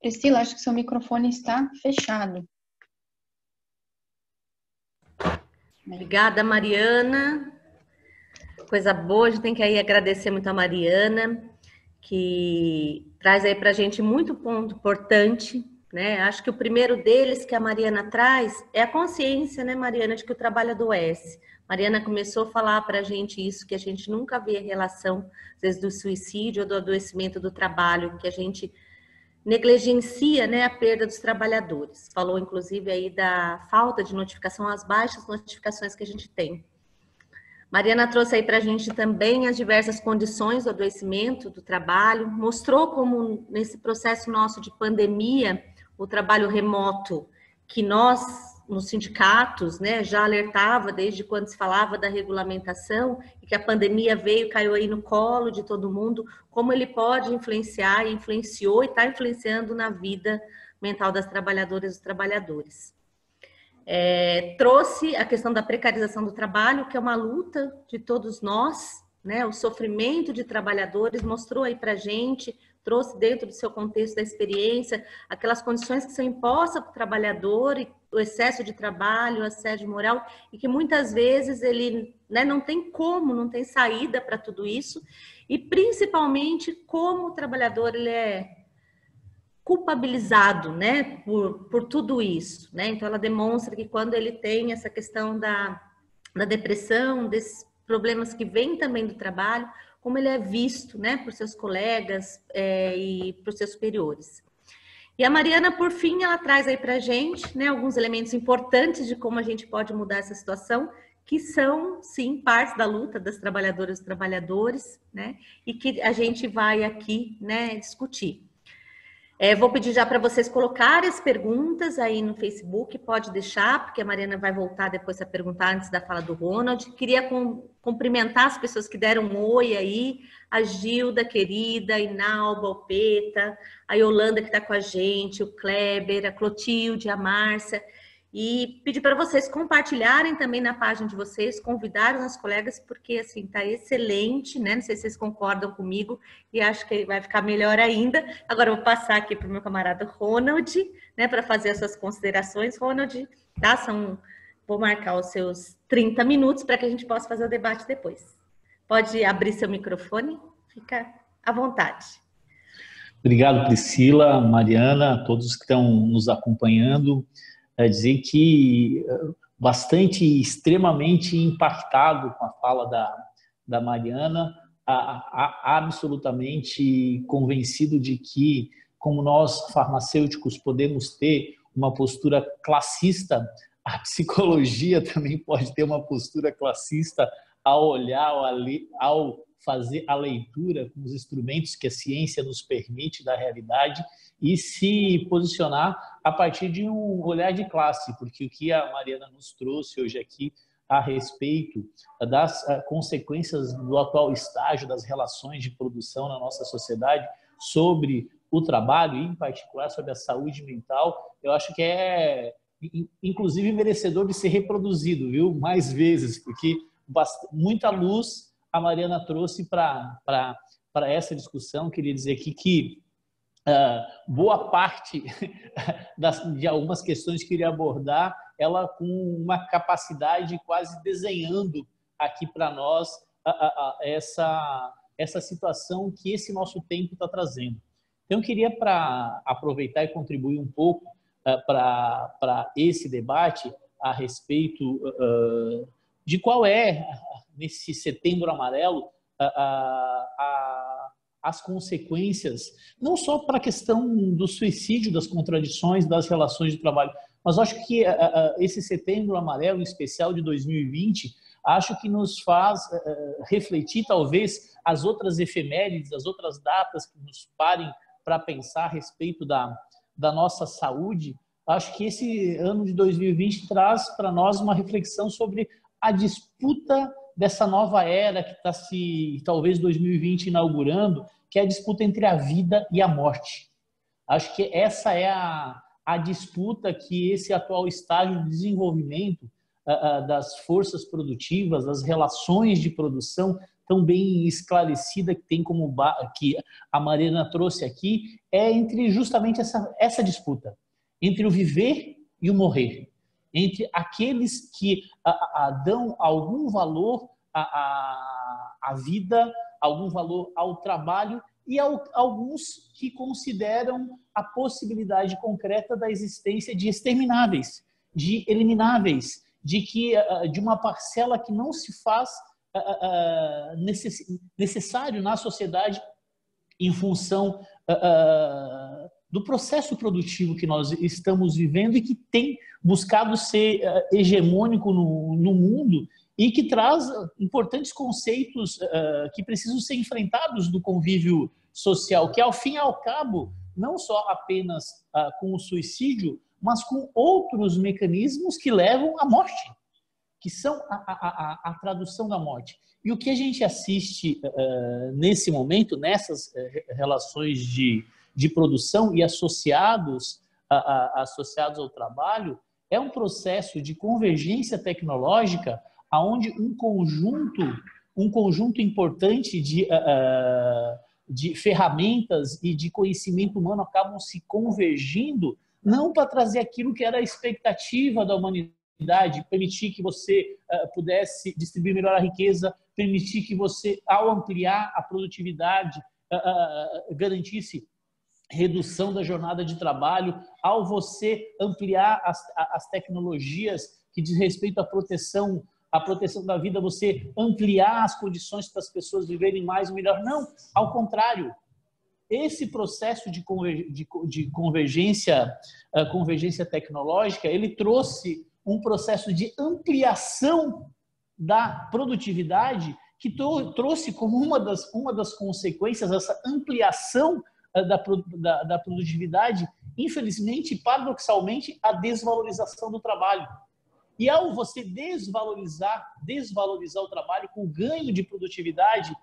Priscila, acho que seu microfone está fechado. Obrigada, Mariana. Coisa boa, a gente tem que aí agradecer muito a Mariana, que traz aí para a gente muito ponto importante, né? Acho que o primeiro deles que a Mariana traz é a consciência, né, Mariana, de que o trabalho adoece. Mariana começou a falar para a gente isso, que a gente nunca vê a relação, às vezes, do suicídio ou do adoecimento do trabalho, que a gente negligencia, né, a perda dos trabalhadores. Falou, inclusive, aí da falta de notificação, as baixas notificações que a gente tem. Mariana trouxe aí para a gente também as diversas condições do adoecimento do trabalho, mostrou como nesse processo nosso de pandemia, o trabalho remoto, que nós, nos sindicatos, né, já alertava desde quando se falava da regulamentação, e que a pandemia veio, caiu aí no colo de todo mundo, como ele pode influenciar, influenciou e está influenciando na vida mental das trabalhadoras e dos trabalhadores. Trouxe a questão da precarização do trabalho, que é uma luta de todos nós, né? O sofrimento de trabalhadores, mostrou aí para a gente, trouxe dentro do seu contexto da experiência, aquelas condições que são impostas para o trabalhador, e o excesso de trabalho, o assédio moral, e que muitas vezes ele, né, não tem como, não tem saída para tudo isso, e principalmente como o trabalhador ele é culpabilizado, né, por tudo isso, né? Então ela demonstra que quando ele tem essa questão da depressão, desses problemas que vêm também do trabalho, como ele é visto, né, por seus colegas e por seus superiores. E a Mariana, por fim, ela traz aí para a gente, né, alguns elementos importantes de como a gente pode mudar essa situação, que são, sim, parte da luta das trabalhadoras e trabalhadores, né, e que a gente vai aqui, né, discutir. Vou pedir já para vocês colocarem as perguntas aí no Facebook, pode deixar, porque a Mariana vai voltar depois a perguntar antes da fala do Ronald. Queria cumprimentar as pessoas que deram um oi aí, a Gilda, querida, a Inalba, o Peta, a Yolanda que está com a gente, o Kleber, a Clotilde, a Márcia. E pedir para vocês compartilharem também na página de vocês, convidarem os colegas, porque assim, tá excelente, né? Não sei se vocês concordam comigo e acho que vai ficar melhor ainda. Agora eu vou passar aqui para o meu camarada Ronald, né, para fazer as suas considerações. Ronald, tá? Vou marcar os seus 30 minutos para que a gente possa fazer o debate depois. Pode abrir seu microfone, fica à vontade. Obrigado, Priscila, Mariana, todos que estão nos acompanhando. Dizer que extremamente impactado com a fala da Mariana, absolutamente convencido de que, como nós farmacêuticos podemos ter uma postura classista, a psicologia também pode ter uma postura classista ao olhar, ao fazer a leitura com os instrumentos que a ciência nos permite da realidade e se posicionar a partir de um olhar de classe, porque o que a Mariana nos trouxe hoje aqui a respeito das consequências do atual estágio das relações de produção na nossa sociedade sobre o trabalho, e em particular sobre a saúde mental, eu acho que é, inclusive, merecedor de ser reproduzido, viu? Mais vezes, porque muita luz a Mariana trouxe para essa discussão. Queria dizer aqui que boa parte de algumas questões que queria abordar, ela com uma capacidade quase desenhando aqui para nós essa situação que esse nosso tempo está trazendo. Então, eu queria, para aproveitar e contribuir um pouco para esse debate a respeito de qual é, nesse Setembro Amarelo, as consequências, não só para a questão do suicídio, das contradições, das relações de trabalho, mas acho que esse Setembro Amarelo, em especial de 2020, acho que nos faz refletir, talvez, as outras efemérides, as outras datas que nos parem para pensar a respeito da nossa saúde. Acho que esse ano de 2020 traz para nós uma reflexão sobre a disputa dessa nova era que está talvez 2020 inaugurando, que é a disputa entre a vida e a morte. Acho que essa é a disputa que esse atual estágio de desenvolvimento das forças produtivas, das relações de produção tão bem esclarecida, que tem como que a Mariana trouxe aqui, é entre justamente essa disputa entre o viver e o morrer, entre aqueles que dão algum valor à vida, algum valor ao trabalho, e alguns que consideram a possibilidade concreta da existência de extermináveis, de elimináveis, de uma parcela que não se faz necessário na sociedade em função do processo produtivo que nós estamos vivendo e que tem buscado ser hegemônico no mundo e que traz importantes conceitos que precisam ser enfrentados do convívio social, que ao fim e ao cabo, não só apenas com o suicídio, mas com outros mecanismos que levam à morte, que são a tradução da morte. E o que a gente assiste nesse momento, nessas relações de produção e associados ao trabalho, é um processo de convergência tecnológica onde um conjunto importante de ferramentas e de conhecimento humano acabam se convergindo, não para trazer aquilo que era a expectativa da humanidade, permitir que você pudesse distribuir melhor a riqueza, permitir que você, ao ampliar a produtividade, garantisse redução da jornada de trabalho, ao você ampliar as tecnologias que diz respeito à proteção da vida, você ampliar as condições para as pessoas viverem mais e melhor. Não, ao contrário. Esse processo de convergência tecnológica, ele trouxe um processo de ampliação da produtividade que trouxe como uma das consequências essa ampliação da produtividade, infelizmente, paradoxalmente, a desvalorização do trabalho. E ao você desvalorizar o trabalho com ganho de produtividade,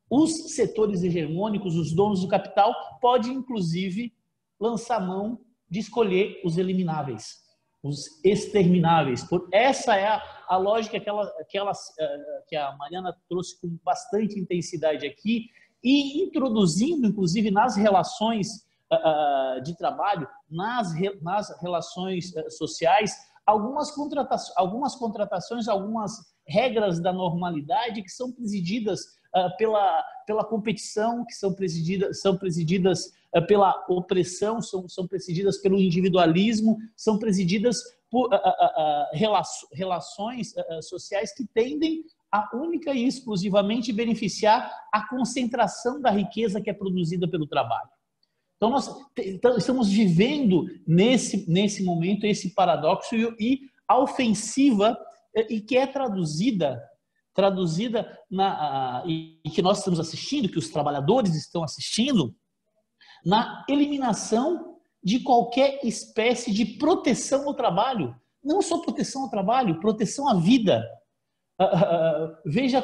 os setores hegemônicos, os donos do capital, podem, inclusive, lançar mão de escolher os elimináveis, os extermináveis. Essa é a lógica que a Mariana trouxe com bastante intensidade aqui, e introduzindo, inclusive, nas relações de trabalho, nas relações sociais, algumas contratações, algumas regras da normalidade que são presididas pela competição, que são presididas pela opressão, são presididas pelo individualismo, são presididas por relações sociais que tendem a única e exclusivamente beneficiar a concentração da riqueza que é produzida pelo trabalho. Então, nós estamos vivendo nesse momento esse paradoxo e a ofensiva e que é traduzida e que nós estamos assistindo, que os trabalhadores estão assistindo, na eliminação de qualquer espécie de proteção ao trabalho. Não só proteção ao trabalho, proteção à vida. veja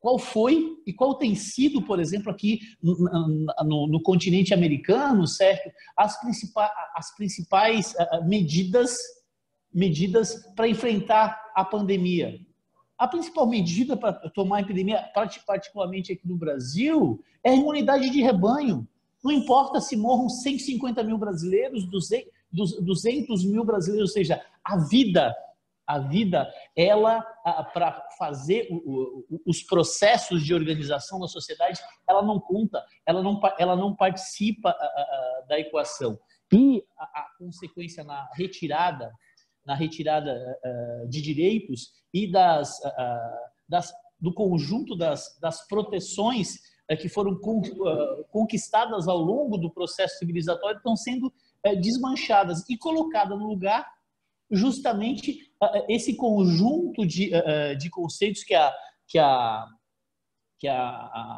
qual foi e qual tem sido, por exemplo, aqui no continente americano, certo? As principais medidas para enfrentar a pandemia. A principal medida para tomar a epidemia, particularmente aqui no Brasil, é a imunidade de rebanho. Não importa se morram 150 mil brasileiros, 200 mil brasileiros, ou seja, a vida, ela, para fazer os processos de organização da sociedade, ela não conta, ela não participa da equação. E a consequência na retirada de direitos e do conjunto das proteções que foram conquistadas ao longo do processo civilizatório estão sendo desmanchadas e colocadas no lugar justamente esse conjunto de conceitos que a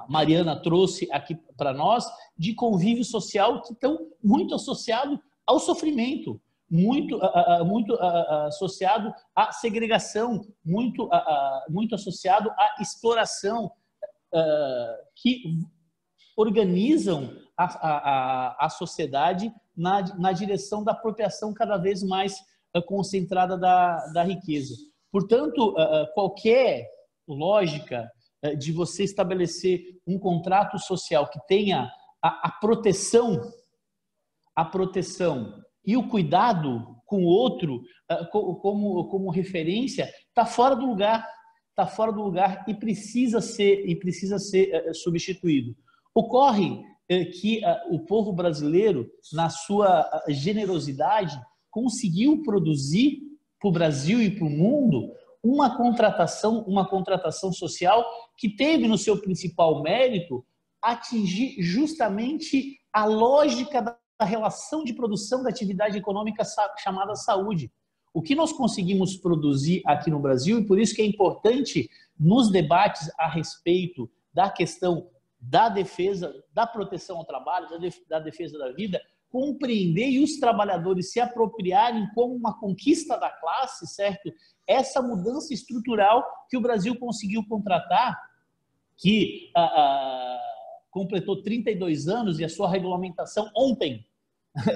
Mariana trouxe aqui para nós, de convívio social, que estão muito associados ao sofrimento, muito associado à segregação, muito associado à exploração, que organizam a sociedade na direção da apropriação cada vez mais concentrada da riqueza. Portanto, qualquer lógica de você estabelecer um contrato social que tenha a proteção e o cuidado com o outro como referência está fora do lugar, e precisa ser substituído. Ocorre que o povo brasileiro, na sua generosidade, conseguiu produzir para o Brasil e para o mundo uma contratação social que teve no seu principal mérito atingir justamente a lógica da relação de produção da atividade econômica chamada saúde. O que nós conseguimos produzir aqui no Brasil, e por isso que é importante nos debates a respeito da questão da defesa, da proteção ao trabalho, da defesa da vida, compreender e os trabalhadores se apropriarem como uma conquista da classe, certo? Essa mudança estrutural que o Brasil conseguiu contratar, que completou 32 anos e a sua regulamentação ontem,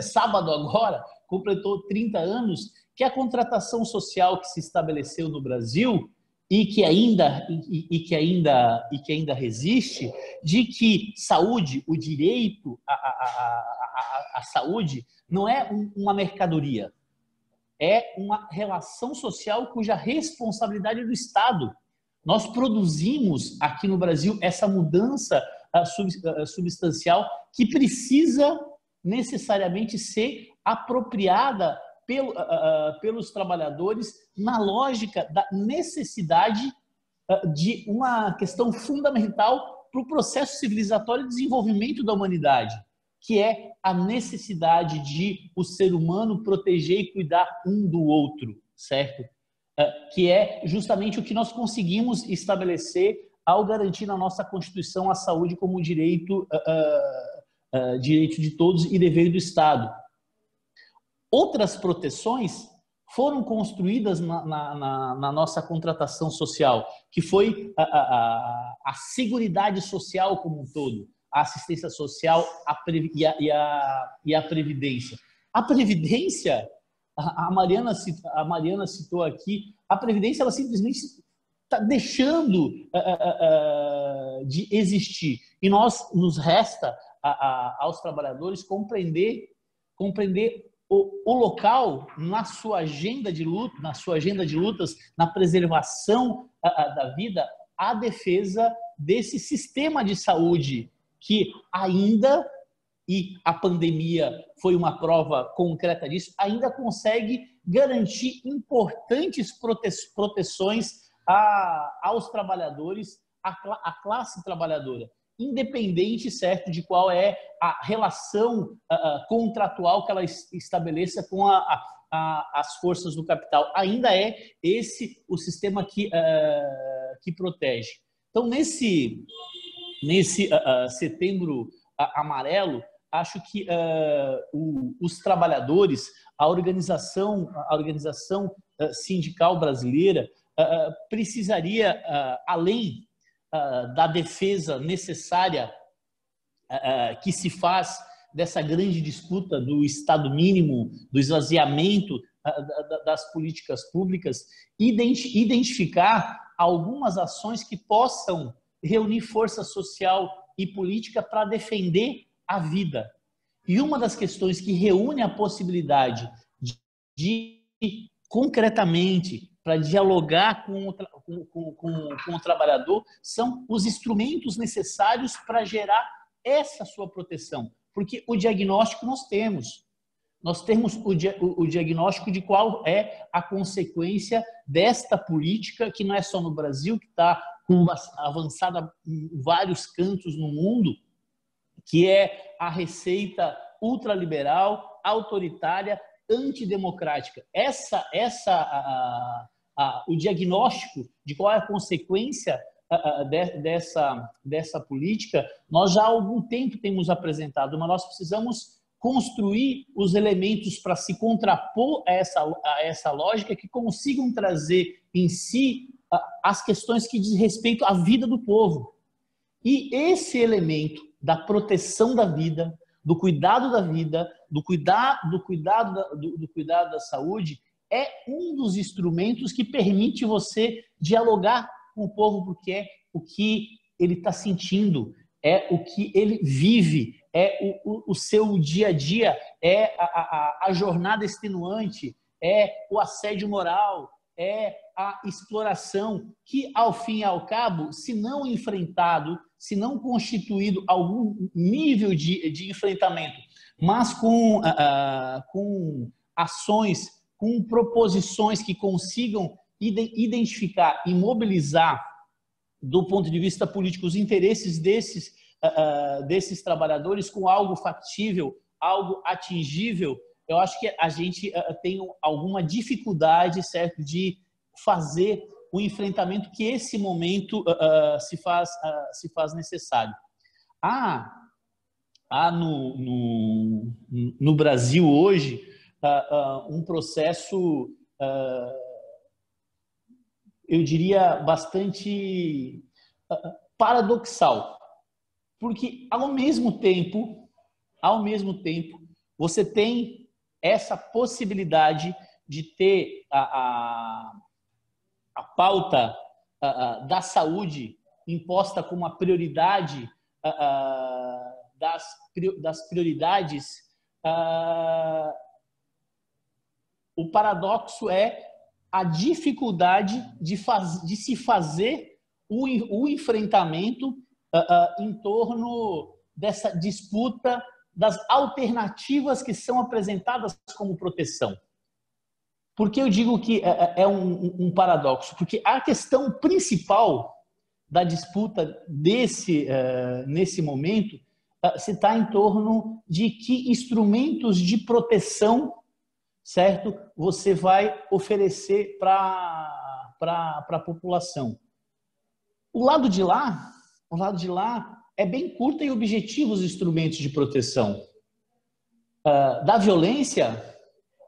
sábado agora, completou 30 anos, que a contratação social que se estabeleceu no Brasil e que ainda resiste, de que saúde, o direito à saúde, não é uma mercadoria, é uma relação social cuja responsabilidade é do Estado. Nós produzimos aqui no Brasil essa mudança substancial que precisa necessariamente ser apropriada pelos trabalhadores na lógica da necessidade de uma questão fundamental para o processo civilizatório e desenvolvimento da humanidade, que é a necessidade de o ser humano proteger e cuidar um do outro, certo? Que é justamente o que nós conseguimos estabelecer ao garantir na nossa Constituição a saúde como direito de todos e dever do Estado. Outras proteções foram construídas na nossa contratação social, que foi a seguridade social como um todo, a assistência social e a previdência. A previdência, a Mariana citou aqui, a previdência ela simplesmente está deixando de existir. E nos resta, aos trabalhadores, compreender o local na sua agenda de lutas, na preservação da vida, a defesa desse sistema de saúde que ainda, e a pandemia foi uma prova concreta disso, ainda consegue garantir importantes proteções aos trabalhadores, à classe trabalhadora, independente, certo, de qual é a relação contratual que ela estabeleça com as forças do capital. Ainda é esse o sistema que protege. Então, nesse setembro amarelo, acho que os trabalhadores, a organização sindical brasileira, precisaria, além da defesa necessária que se faz dessa grande disputa do Estado mínimo, do esvaziamento das políticas públicas, identificar algumas ações que possam reunir força social e política para defender a vida. E uma das questões que reúne a possibilidade de concretamente, para dialogar com o trabalhador, são os instrumentos necessários para gerar essa sua proteção. Porque o diagnóstico nós temos. Nós temos o diagnóstico de qual é a consequência desta política, que não é só no Brasil, que está avançada em vários cantos no mundo, que é a receita ultraliberal, autoritária, antidemocrática. O diagnóstico de qual é a consequência dessa política, nós já há algum tempo temos apresentado, mas nós precisamos construir os elementos para se contrapor a essa lógica que consigam trazer em si as questões que diz respeito à vida do povo. E esse elemento da proteção da vida, do cuidado da vida, do cuidado da saúde, é um dos instrumentos que permite você dialogar com o povo, porque é o que ele está sentindo, é o que ele vive, é o seu dia a dia, é a jornada extenuante, é o assédio moral, é a exploração, que ao fim e ao cabo, se não enfrentado, se não constituído algum nível de enfrentamento, mas com ações, com proposições que consigam identificar e mobilizar, do ponto de vista político, os interesses desses trabalhadores com algo factível, algo atingível, eu acho que a gente tem alguma dificuldade, certo, de fazer o enfrentamento que esse momento se faz necessário. Há no Brasil hoje um processo, eu diria, bastante paradoxal, porque ao mesmo tempo, você tem essa possibilidade de ter a pauta da saúde imposta como a prioridade das prioridades. O paradoxo é a dificuldade de se fazer o enfrentamento em torno dessa disputa das alternativas que são apresentadas como proteção. Por que eu digo que é um paradoxo? Porque a questão principal da disputa nesse momento se está em torno de que instrumentos de proteção, certo, você vai oferecer para a população. O lado de lá é bem curto e objetivo os instrumentos de proteção. Da violência,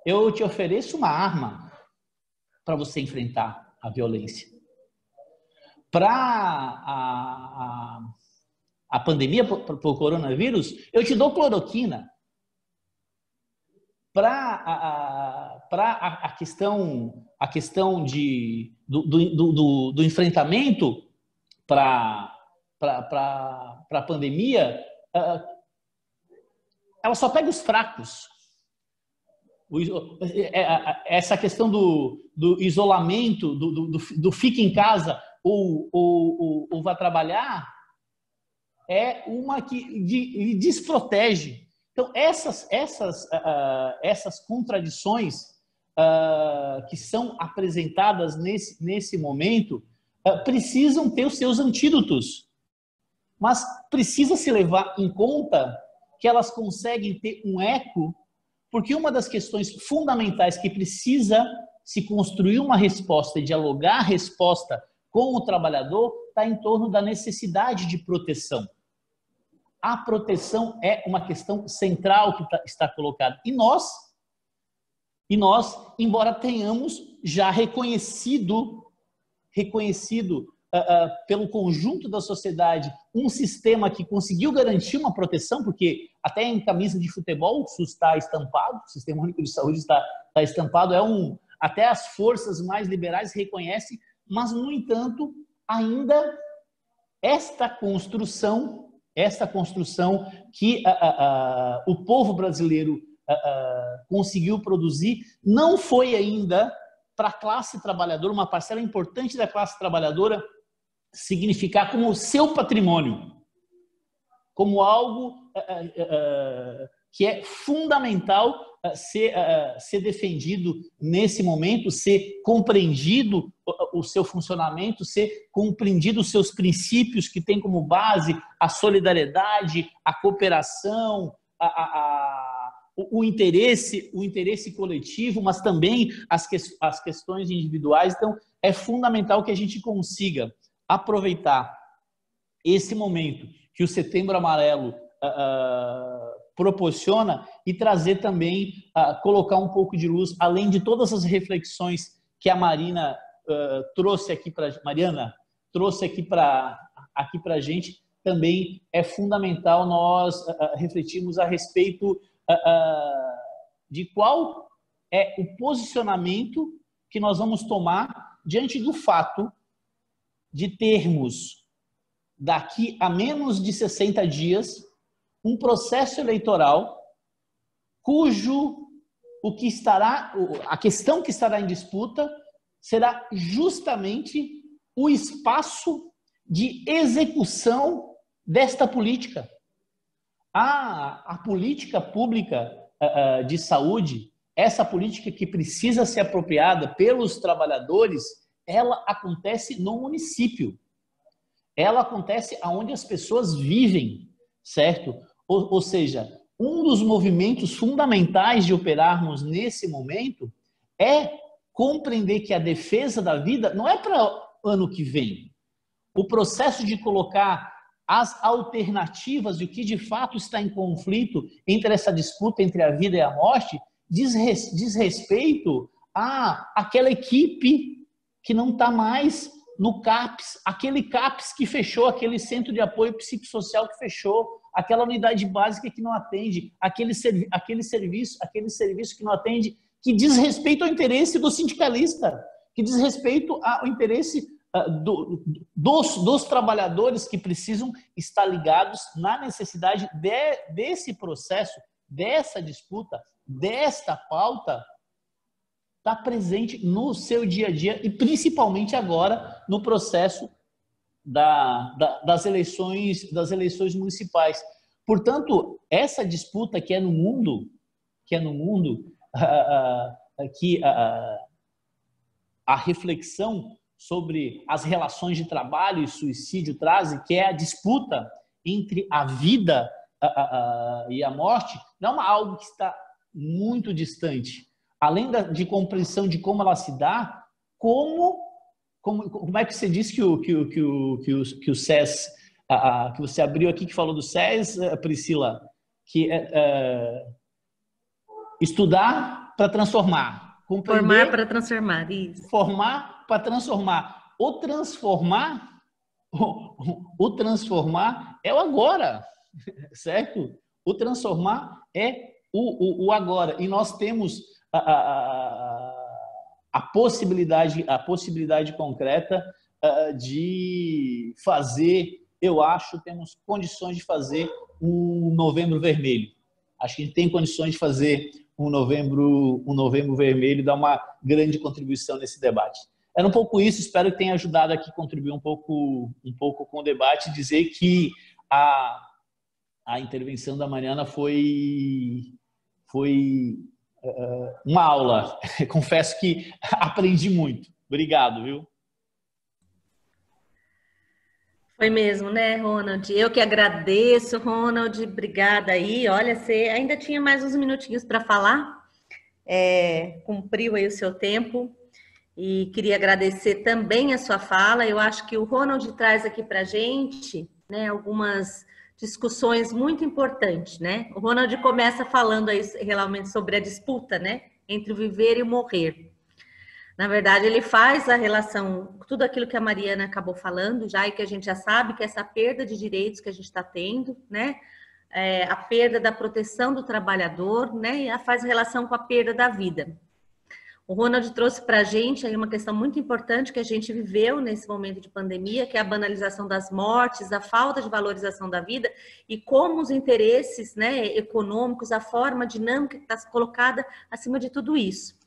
eu te ofereço uma arma para você enfrentar a violência. Para a pandemia, para o coronavírus, eu te dou cloroquina. Para a questão do enfrentamento para a pandemia, ela só pega os fracos. Essa questão do isolamento, do fique em casa ou vá trabalhar, é uma que desprotege. Então, essas contradições que são apresentadas nesse momento precisam ter os seus antídotos, mas precisa se levar em conta que elas conseguem ter um eco, porque uma das questões fundamentais que precisa se construir uma resposta e dialogar a resposta com o trabalhador está em torno da necessidade de proteção. A proteção é uma questão central que está colocada. E nós, embora tenhamos já reconhecido reconhecido pelo conjunto da sociedade, um sistema que conseguiu garantir uma proteção, porque até em camisa de futebol o SUS está estampado, o Sistema Único de Saúde está estampado, até as forças mais liberais reconhecem, mas, no entanto, ainda esta construção que o povo brasileiro conseguiu produzir não foi ainda para a classe trabalhadora, uma parcela importante da classe trabalhadora, significar como seu patrimônio, como algo que é fundamental ser defendido nesse momento, ser compreendido o seu funcionamento, ser compreendido os seus princípios que tem como base a solidariedade, a cooperação, o interesse coletivo, mas também as questões individuais. Então, é fundamental que a gente consiga aproveitar esse momento que o Setembro Amarelo proporciona e trazer também, colocar um pouco de luz, além de todas as reflexões que a Mariana trouxe aqui para a gente. Também é fundamental nós refletirmos a respeito de qual é o posicionamento que nós vamos tomar diante do fato de termos, daqui a menos de 60 dias, um processo eleitoral a questão que estará em disputa será justamente o espaço de execução desta política. A política pública de saúde, essa política que precisa ser apropriada pelos trabalhadores, ela acontece no município. Ela acontece onde as pessoas vivem, certo? Ou seja, um dos movimentos fundamentais de operarmos nesse momento é compreender que a defesa da vida não é para o ano que vem. O processo de colocar as alternativas de o que de fato está em conflito entre essa disputa entre a vida e a morte diz respeito àquela equipe que não está mais no CAPS, aquele CAPS que fechou, aquele centro de apoio psicossocial que fechou, aquela unidade básica que não atende, aquele serviço que não atende, que diz respeito ao interesse do sindicalista, que diz respeito ao interesse dos trabalhadores que precisam estar ligados na necessidade desse processo, dessa disputa, desta pauta, está presente no seu dia a dia e principalmente agora no processo das eleições municipais. Portanto, essa disputa que é no mundo, a reflexão sobre as relações de trabalho e suicídio trazem, que é a disputa entre a vida e a morte, não é algo que está muito distante. Além de compreensão de como ela se dá, como é que você disse que o SES, que você abriu aqui, que falou do SES, Priscila, que estudar para transformar. Formar para transformar, isso. Formar para transformar. O transformar é o agora, certo? O transformar é o agora. E nós temos a possibilidade concreta de fazer, eu acho, temos condições de fazer um Novembro Vermelho. Acho que a gente tem condições de fazer um Novembro Vermelho, dar uma grande contribuição nesse debate. Era um pouco isso, espero que tenha ajudado aqui a contribuir um pouco com o debate, dizer que a intervenção da Mariana foi uma aula. Confesso que aprendi muito. Obrigado, viu? Foi mesmo, né, Ronald? Eu que agradeço, Ronald. Obrigada aí. Olha, você ainda tinha mais uns minutinhos para falar. Cumpriu aí o seu tempo. E queria agradecer também a sua fala. Eu acho que o Ronald traz aqui para a gente, né, algumas discussões muito importantes, né? O Ronald começa falando aí realmente sobre a disputa, né, entre o viver e o morrer. Na verdade, ele faz a relação, tudo aquilo que a Mariana acabou falando já, e que a gente já sabe, que é essa perda de direitos que a gente está tendo, né? A perda da proteção do trabalhador, né? E faz relação com a perda da vida. O Ronald trouxe para a gente aí uma questão muito importante que a gente viveu nesse momento de pandemia, que é a banalização das mortes, a falta de valorização da vida e como os interesses, né, econômicos, a forma dinâmica que está colocada acima de tudo isso.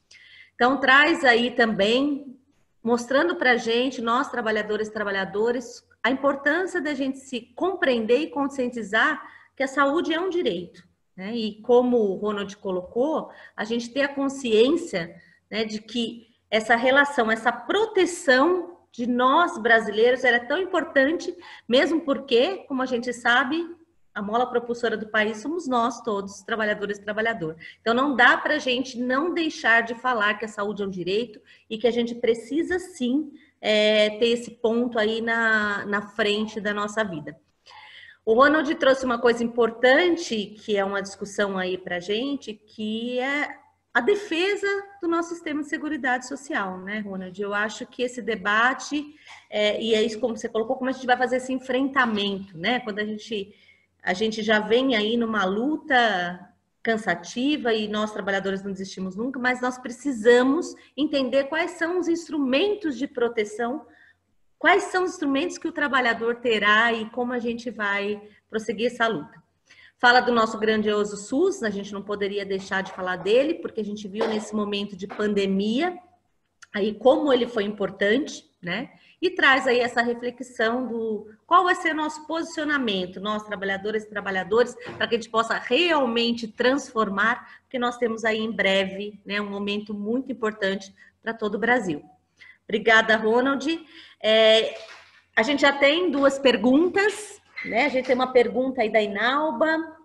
Então, traz aí também, mostrando para a gente, nós trabalhadores e trabalhadoras, a importância da gente se compreender e conscientizar que a saúde é um direito, né? E como o Ronald colocou, a gente ter a consciência, né, de que essa relação, essa proteção de nós brasileiros, ela é tão importante, mesmo porque, como a gente sabe, a mola propulsora do país somos nós todos, trabalhadores e trabalhador. Então, não dá para a gente não deixar de falar que a saúde é um direito e que a gente precisa, sim, ter esse ponto aí na frente da nossa vida. O Ronald trouxe uma coisa importante, que é uma discussão aí para a gente, que é a defesa do nosso sistema de seguridade social, né, Ronald? Eu acho que esse debate, e é isso como você colocou, como a gente vai fazer esse enfrentamento, né? Quando a gente já vem aí numa luta cansativa e nós, trabalhadores, não desistimos nunca, mas nós precisamos entender quais são os instrumentos de proteção, quais são os instrumentos que o trabalhador terá e como a gente vai prosseguir essa luta. Fala do nosso grandioso SUS, a gente não poderia deixar de falar dele, porque a gente viu nesse momento de pandemia aí como ele foi importante, né? E traz aí essa reflexão do qual vai ser o nosso posicionamento, nós trabalhadoras e trabalhadores, para que a gente possa realmente transformar, porque nós temos aí em breve, né, um momento muito importante para todo o Brasil. Obrigada, Ronald. A gente já tem 2 perguntas, né? A gente tem uma pergunta aí da Inalba,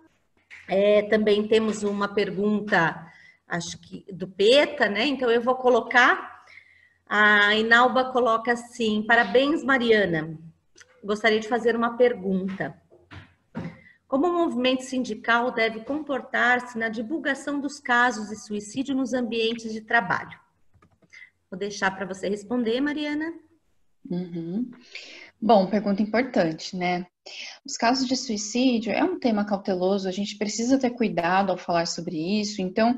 também temos uma pergunta, acho que do PETA, né? Então eu vou colocar. A Inalba coloca assim: parabéns, Mariana. Gostaria de fazer uma pergunta. Como o movimento sindical deve comportar-se na divulgação dos casos de suicídio nos ambientes de trabalho? Vou deixar para você responder, Mariana. Uhum. Bom, pergunta importante, né? Os casos de suicídio é um tema cauteloso, a gente precisa ter cuidado ao falar sobre isso, então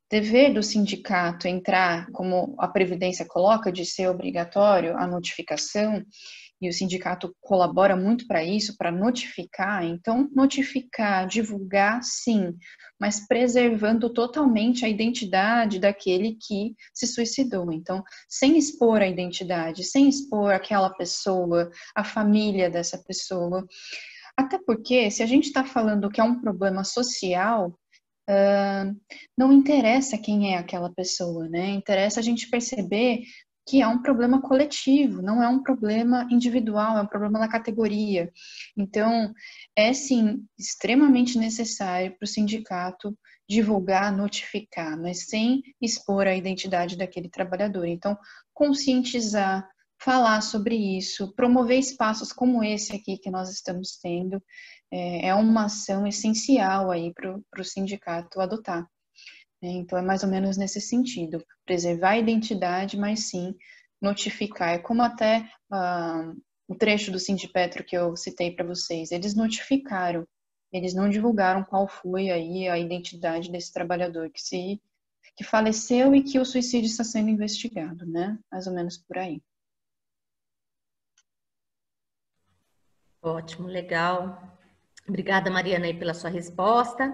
dever do sindicato entrar, como a Previdência coloca, de ser obrigatório a notificação, e o sindicato colabora muito para isso, para notificar. Então, notificar, divulgar, sim, mas preservando totalmente a identidade daquele que se suicidou. Então, sem expor a identidade, sem expor aquela pessoa, a família dessa pessoa. Até porque, se a gente está falando que é um problema social, não interessa quem é aquela pessoa, né? Interessa a gente perceber que é um problema coletivo, não é um problema individual, é um problema da categoria. Então, é sim extremamente necessário para o sindicato divulgar, notificar, mas sem expor a identidade daquele trabalhador. Então, conscientizar, falar sobre isso, promover espaços como esse aqui que nós estamos tendo, é uma ação essencial aí para o sindicato adotar. Então, é mais ou menos nesse sentido, preservar a identidade, mas sim notificar. É como até o trecho do Sindipetro que eu citei para vocês, eles notificaram, eles não divulgaram qual foi aí a identidade desse trabalhador que faleceu e que o suicídio está sendo investigado, né? Mais ou menos por aí. Ótimo, legal. Obrigada, Mariana, aí pela sua resposta.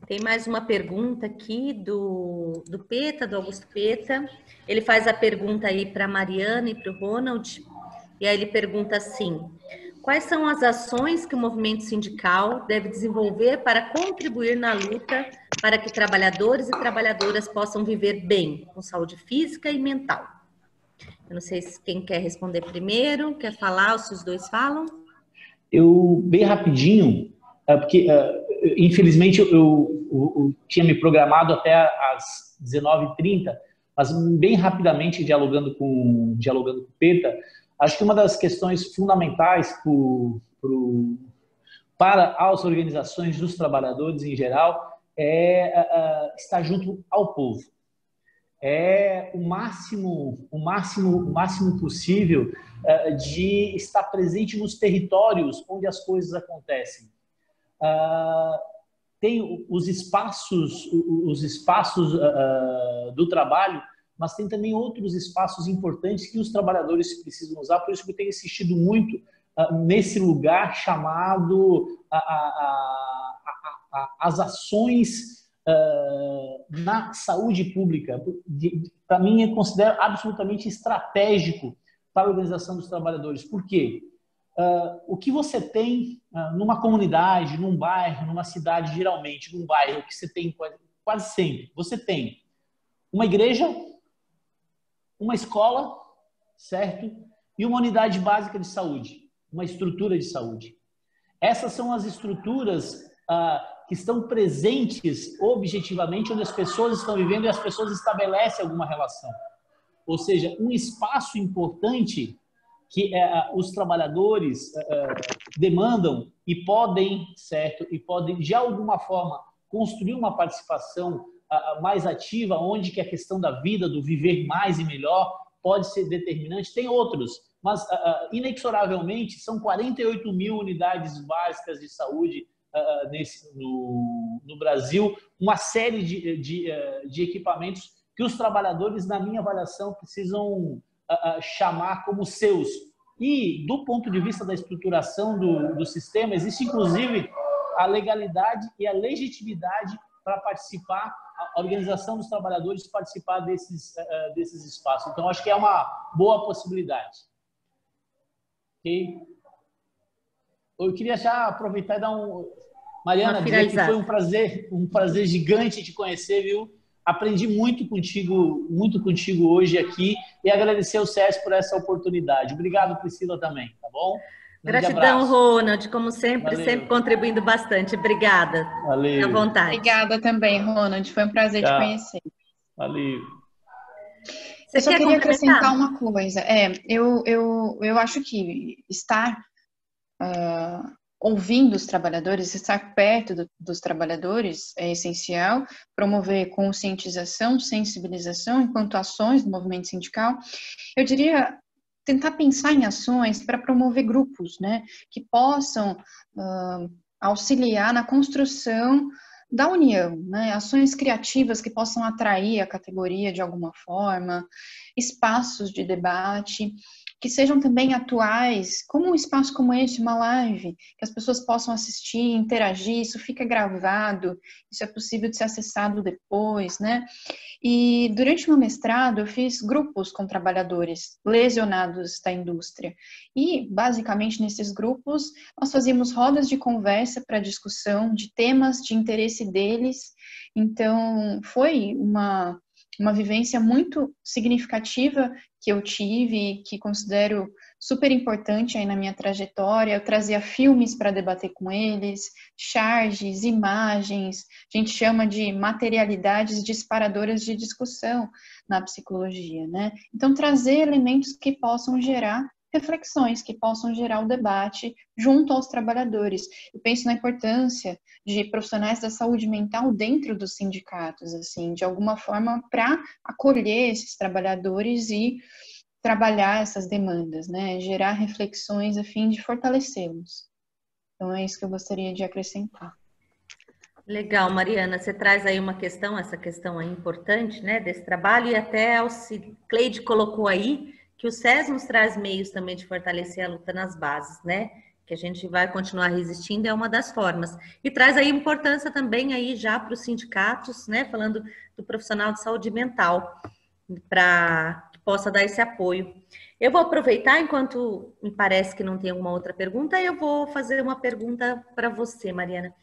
Tem mais uma pergunta aqui do PETA, do Augusto PETA. Ele faz a pergunta aí para a Mariana e para o Ronald. E aí ele pergunta assim: quais são as ações que o movimento sindical deve desenvolver para contribuir na luta para que trabalhadores e trabalhadoras possam viver bem, com saúde física e mental? Eu não sei se quem quer responder primeiro, quer falar, ou se os dois falam. Eu, bem rapidinho, porque infelizmente eu tinha me programado até às 19h30, mas bem rapidamente, dialogando com o PETA, acho que uma das questões fundamentais para as organizações dos trabalhadores em geral é estar junto ao povo. é o máximo possível de estar presente nos territórios onde as coisas acontecem. Tem os espaços do trabalho, mas tem também outros espaços importantes que os trabalhadores precisam usar. Por isso que eu tenho insistido muito nesse lugar chamado as ações na saúde pública. Para mim, eu considero absolutamente estratégico para a organização dos trabalhadores. Por quê? O que você tem numa comunidade, num bairro, numa cidade, geralmente, num bairro, que você tem quase sempre, você tem uma igreja, uma escola, certo? E uma unidade básica de saúde, uma estrutura de saúde. Essas são as estruturas que estão presentes objetivamente onde as pessoas estão vivendo e as pessoas estabelecem alguma relação. Ou seja, um espaço importante que os trabalhadores demandam e podem, certo? E podem, de alguma forma, construir uma participação mais ativa, onde que a questão da vida, do viver mais e melhor, pode ser determinante. Tem outros, mas inexoravelmente são 48 mil unidades básicas de saúde no Brasil, uma série de equipamentos que os trabalhadores, na minha avaliação, precisam chamar como seus. E, do ponto de vista da estruturação do sistema, existe, inclusive, a legalidade e a legitimidade para participar, a organização dos trabalhadores participar desses espaços. Então, acho que é uma boa possibilidade. Okay? Eu queria já aproveitar e dar Mariana, dizer que foi um prazer gigante te conhecer, viu? Aprendi muito contigo hoje aqui e agradecer ao Sérgio por essa oportunidade. Obrigado, Priscila, também, tá bom? Gratidão, Ronald, como sempre, sempre contribuindo bastante. Obrigada. Valeu. À vontade. Obrigada também, Ronald. Foi um prazer te conhecer. Valeu. Eu só queria acrescentar uma coisa. Eu acho que estar ouvindo os trabalhadores, estar perto dos trabalhadores é essencial, promover conscientização, sensibilização enquanto ações do movimento sindical. Eu diria tentar pensar em ações para promover grupos, né, que possam auxiliar na construção da união, né, ações criativas que possam atrair a categoria de alguma forma, espaços de debate, que sejam também atuais, como um espaço como este, uma live, que as pessoas possam assistir, interagir, isso fica gravado, isso é possível de ser acessado depois, né? E durante o meu mestrado eu fiz grupos com trabalhadores lesionados da indústria e, basicamente, nesses grupos nós fazíamos rodas de conversa para discussão de temas de interesse deles, então foi uma vivência muito significativa que eu tive, que considero super importante aí na minha trajetória. Eu trazia filmes para debater com eles, charges, imagens, a gente chama de materialidades disparadoras de discussão na psicologia, né? Então, trazer elementos que possam gerar reflexões, que possam gerar o debate junto aos trabalhadores. Eu penso na importância de profissionais da saúde mental dentro dos sindicatos, assim, de alguma forma, para acolher esses trabalhadores e trabalhar essas demandas, né? Gerar reflexões a fim de fortalecê-los. Então, é isso que eu gostaria de acrescentar. Legal, Mariana, você traz aí uma questão, essa questão aí importante, né, desse trabalho, e até a Cleide colocou aí que o SES nos traz meios também de fortalecer a luta nas bases, né? Que a gente vai continuar resistindo, é uma das formas. E traz aí importância também aí já para os sindicatos, né? Falando do profissional de saúde mental, para que possa dar esse apoio. Eu vou aproveitar, enquanto me parece que não tem alguma outra pergunta, eu vou fazer uma pergunta para você, Mariana.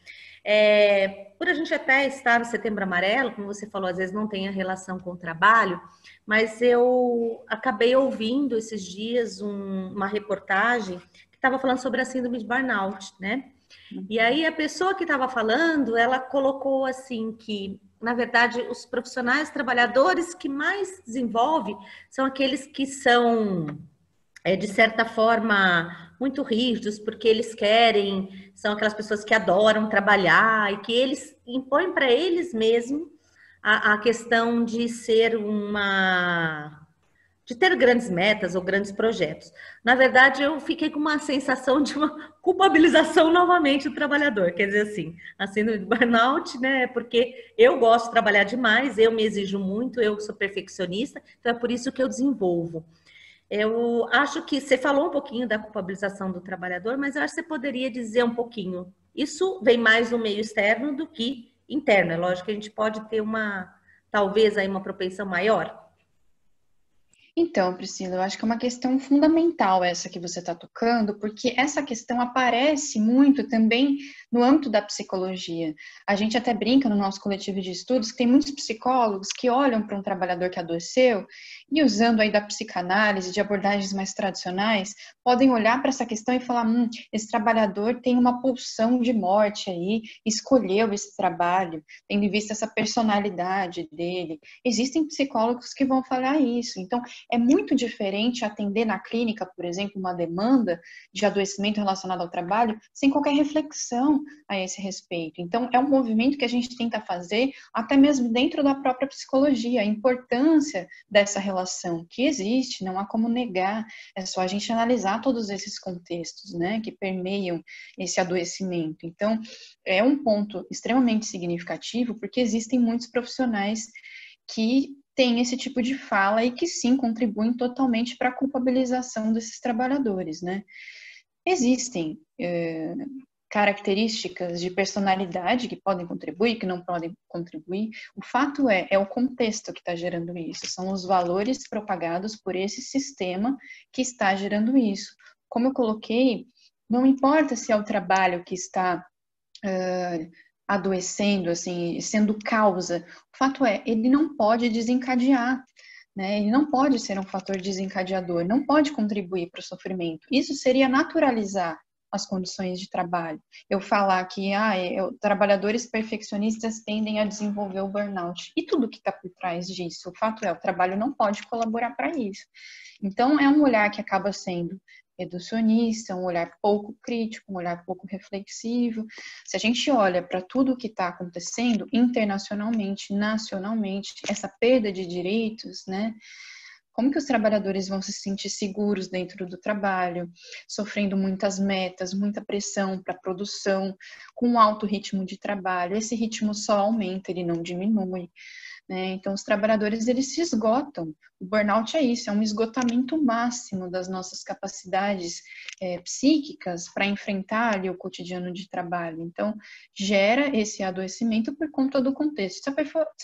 Por a gente até estar no Setembro Amarelo, como você falou, às vezes não tem a relação com o trabalho, mas eu acabei ouvindo esses dias uma reportagem que estava falando sobre a síndrome de burnout, né? E aí a pessoa que estava falando, ela colocou assim que, na verdade, os profissionais trabalhadores que mais desenvolvem são aqueles que são, de certa forma, muito rígidos, porque eles querem, são aquelas pessoas que adoram trabalhar e que eles impõem para eles mesmos a questão de ser de ter grandes metas ou grandes projetos. Na verdade, eu fiquei com uma sensação de uma culpabilização novamente do trabalhador. Quer dizer assim, a síndrome do burnout, né? Porque eu gosto de trabalhar demais, eu me exijo muito, eu sou perfeccionista, então é por isso que eu desenvolvo. Eu acho que você falou um pouquinho da culpabilização do trabalhador, mas eu acho que você poderia dizer um pouquinho. Isso vem mais no meio externo do que interno. É lógico que a gente pode ter talvez aí uma propensão maior. Então, Priscila, eu acho que é uma questão fundamental essa que você está tocando, porque essa questão aparece muito também no âmbito da psicologia. A gente até brinca no nosso coletivo de estudos que tem muitos psicólogos que olham para um trabalhador que adoeceu e, usando aí da psicanálise, de abordagens mais tradicionais, podem olhar para essa questão e falar: esse trabalhador tem uma pulsão de morte aí, escolheu esse trabalho, tendo em vista essa personalidade dele. Existem psicólogos que vão falar isso. Então, é muito diferente atender na clínica, por exemplo, uma demanda de adoecimento relacionado ao trabalho, sem qualquer reflexão a esse respeito. Então, é um movimento que a gente tenta fazer, até mesmo dentro da própria psicologia, a importância dessa relação que existe, não há como negar, é só a gente analisar todos esses contextos, né, que permeiam esse adoecimento. Então, é um ponto extremamente significativo, porque existem muitos profissionais que tem esse tipo de fala e que sim contribuem totalmente para a culpabilização desses trabalhadores, né? Existem características de personalidade que podem contribuir, que não podem contribuir. O fato é o contexto que está gerando isso, são os valores propagados por esse sistema que está gerando isso. Como eu coloquei, não importa se é o trabalho que está adoecendo, assim, sendo causa. O fato é, ele não pode desencadear, né? Ele não pode ser um fator desencadeador, não pode contribuir para o sofrimento. Isso seria naturalizar as condições de trabalho. Eu falar que trabalhadores perfeccionistas tendem a desenvolver o burnout. E tudo que está por trás disso. O fato é, o trabalho não pode colaborar para isso. Então, é um olhar que acaba sendo reducionista, um olhar pouco crítico, um olhar pouco reflexivo. Se a gente olha para tudo o que está acontecendo internacionalmente, nacionalmente, essa perda de direitos, né? Como que os trabalhadores vão se sentir seguros dentro do trabalho, sofrendo muitas metas, muita pressão para a produção, com um alto ritmo de trabalho? Esse ritmo só aumenta, ele não diminui. Né? Então, os trabalhadores, eles se esgotam. O burnout é isso, é um esgotamento máximo das nossas capacidades psíquicas para enfrentar ali o cotidiano de trabalho. Então, gera esse adoecimento por conta do contexto. Se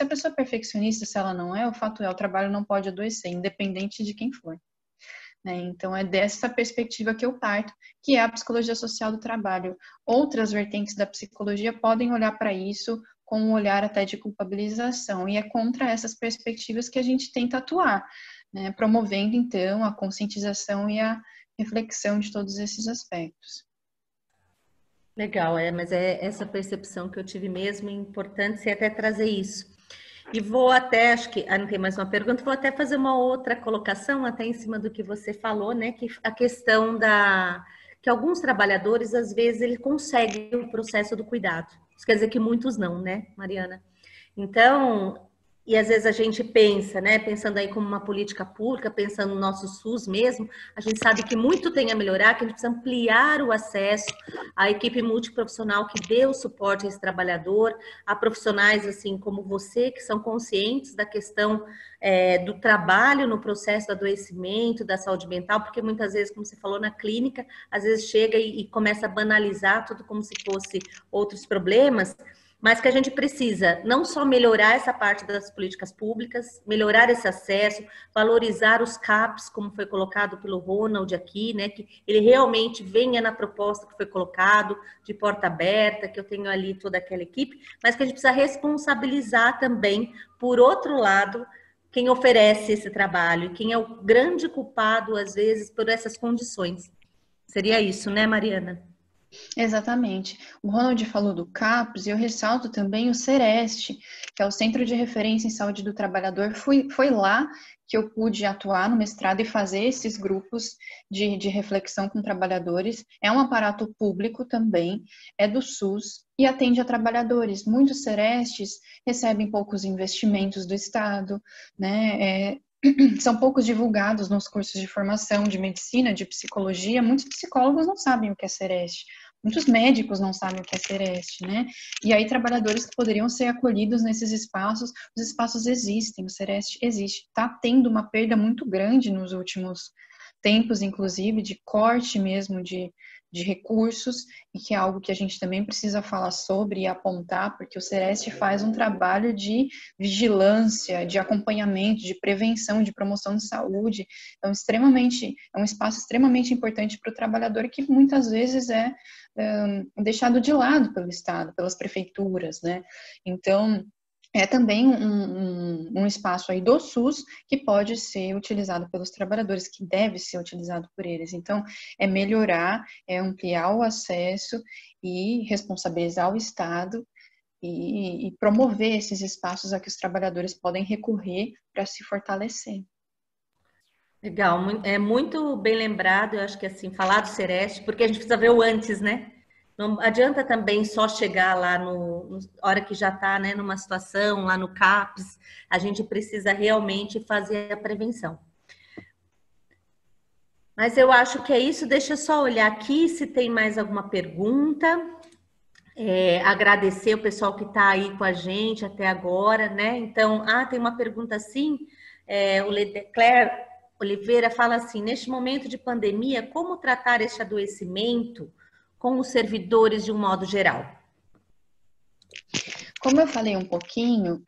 a pessoa é perfeccionista, se ela não é, o fato é, o trabalho não pode adoecer, independente de quem for. Né? Então, é dessa perspectiva que eu parto, que é a psicologia social do trabalho. Outras vertentes da psicologia podem olhar para isso com um olhar até de culpabilização, e é contra essas perspectivas que a gente tenta atuar, né? Promovendo, então, a conscientização e a reflexão de todos esses aspectos. Legal, mas é essa percepção que eu tive mesmo, é importante você até trazer isso. E vou até, acho que não tem mais uma pergunta, vou até fazer uma outra colocação, até em cima do que você falou, né? Que a questão que alguns trabalhadores, às vezes, ele conseguem o processo do cuidado. Isso quer dizer que muitos não, né, Mariana? Então, e às vezes a gente pensa, né, pensando aí como uma política pública, pensando no nosso SUS mesmo, a gente sabe que muito tem a melhorar, que a gente precisa ampliar o acesso à equipe multiprofissional que dê o suporte a esse trabalhador, a profissionais assim como você, que são conscientes da questão do trabalho no processo do adoecimento, da saúde mental, porque muitas vezes, como você falou, na clínica, às vezes chega e começa a banalizar tudo como se fosse outros problemas, mas que a gente precisa não só melhorar essa parte das políticas públicas, melhorar esse acesso, valorizar os CAPs, como foi colocado pelo Ronald aqui, né, que ele realmente venha na proposta que foi colocado, de porta aberta, que eu tenho ali toda aquela equipe, mas que a gente precisa responsabilizar também, por outro lado, quem oferece esse trabalho, quem é o grande culpado, às vezes, por essas condições. Seria isso, né, Mariana? Exatamente. O Ronald falou do CAPS e eu ressalto também o CEREST, que é o Centro de Referência em Saúde do Trabalhador. Foi lá que eu pude atuar no mestrado e fazer esses grupos de reflexão com trabalhadores. É um aparato público também, é do SUS e atende a trabalhadores. Muitos CERESTs recebem poucos investimentos do Estado, né? São poucos divulgados nos cursos de formação de medicina, de psicologia. Muitos psicólogos não sabem o que é CEREST. Muitos médicos não sabem o que é CEREST, né? E aí, trabalhadores que poderiam ser acolhidos nesses espaços, os espaços existem, o CEREST existe. Está tendo uma perda muito grande nos últimos tempos, inclusive, de corte mesmo de recursos, e que é algo que a gente também precisa falar sobre e apontar, porque o CEREST faz um trabalho de vigilância, de acompanhamento, de prevenção, de promoção de saúde. Então, é um espaço extremamente importante para o trabalhador que muitas vezes é deixado de lado pelo Estado, pelas prefeituras, né? Então, é também um espaço aí do SUS que pode ser utilizado pelos trabalhadores, que deve ser utilizado por eles. Então, é melhorar, é ampliar o acesso e responsabilizar o Estado e promover esses espaços a que os trabalhadores podem recorrer para se fortalecer. Legal, é muito bem lembrado, eu acho que assim, falar do Sereste, porque a gente precisa ver o antes, né? Não adianta também só chegar lá no hora que já está, né, numa situação, lá no CAPS, a gente precisa realmente fazer a prevenção. Mas eu acho que é isso, deixa eu só olhar aqui se tem mais alguma pergunta. Agradecer o pessoal que está aí com a gente até agora, né? Então, tem uma pergunta assim, o Leclerc Oliveira fala assim, neste momento de pandemia, como tratar este adoecimento com os servidores de um modo geral? Como eu falei um pouquinho,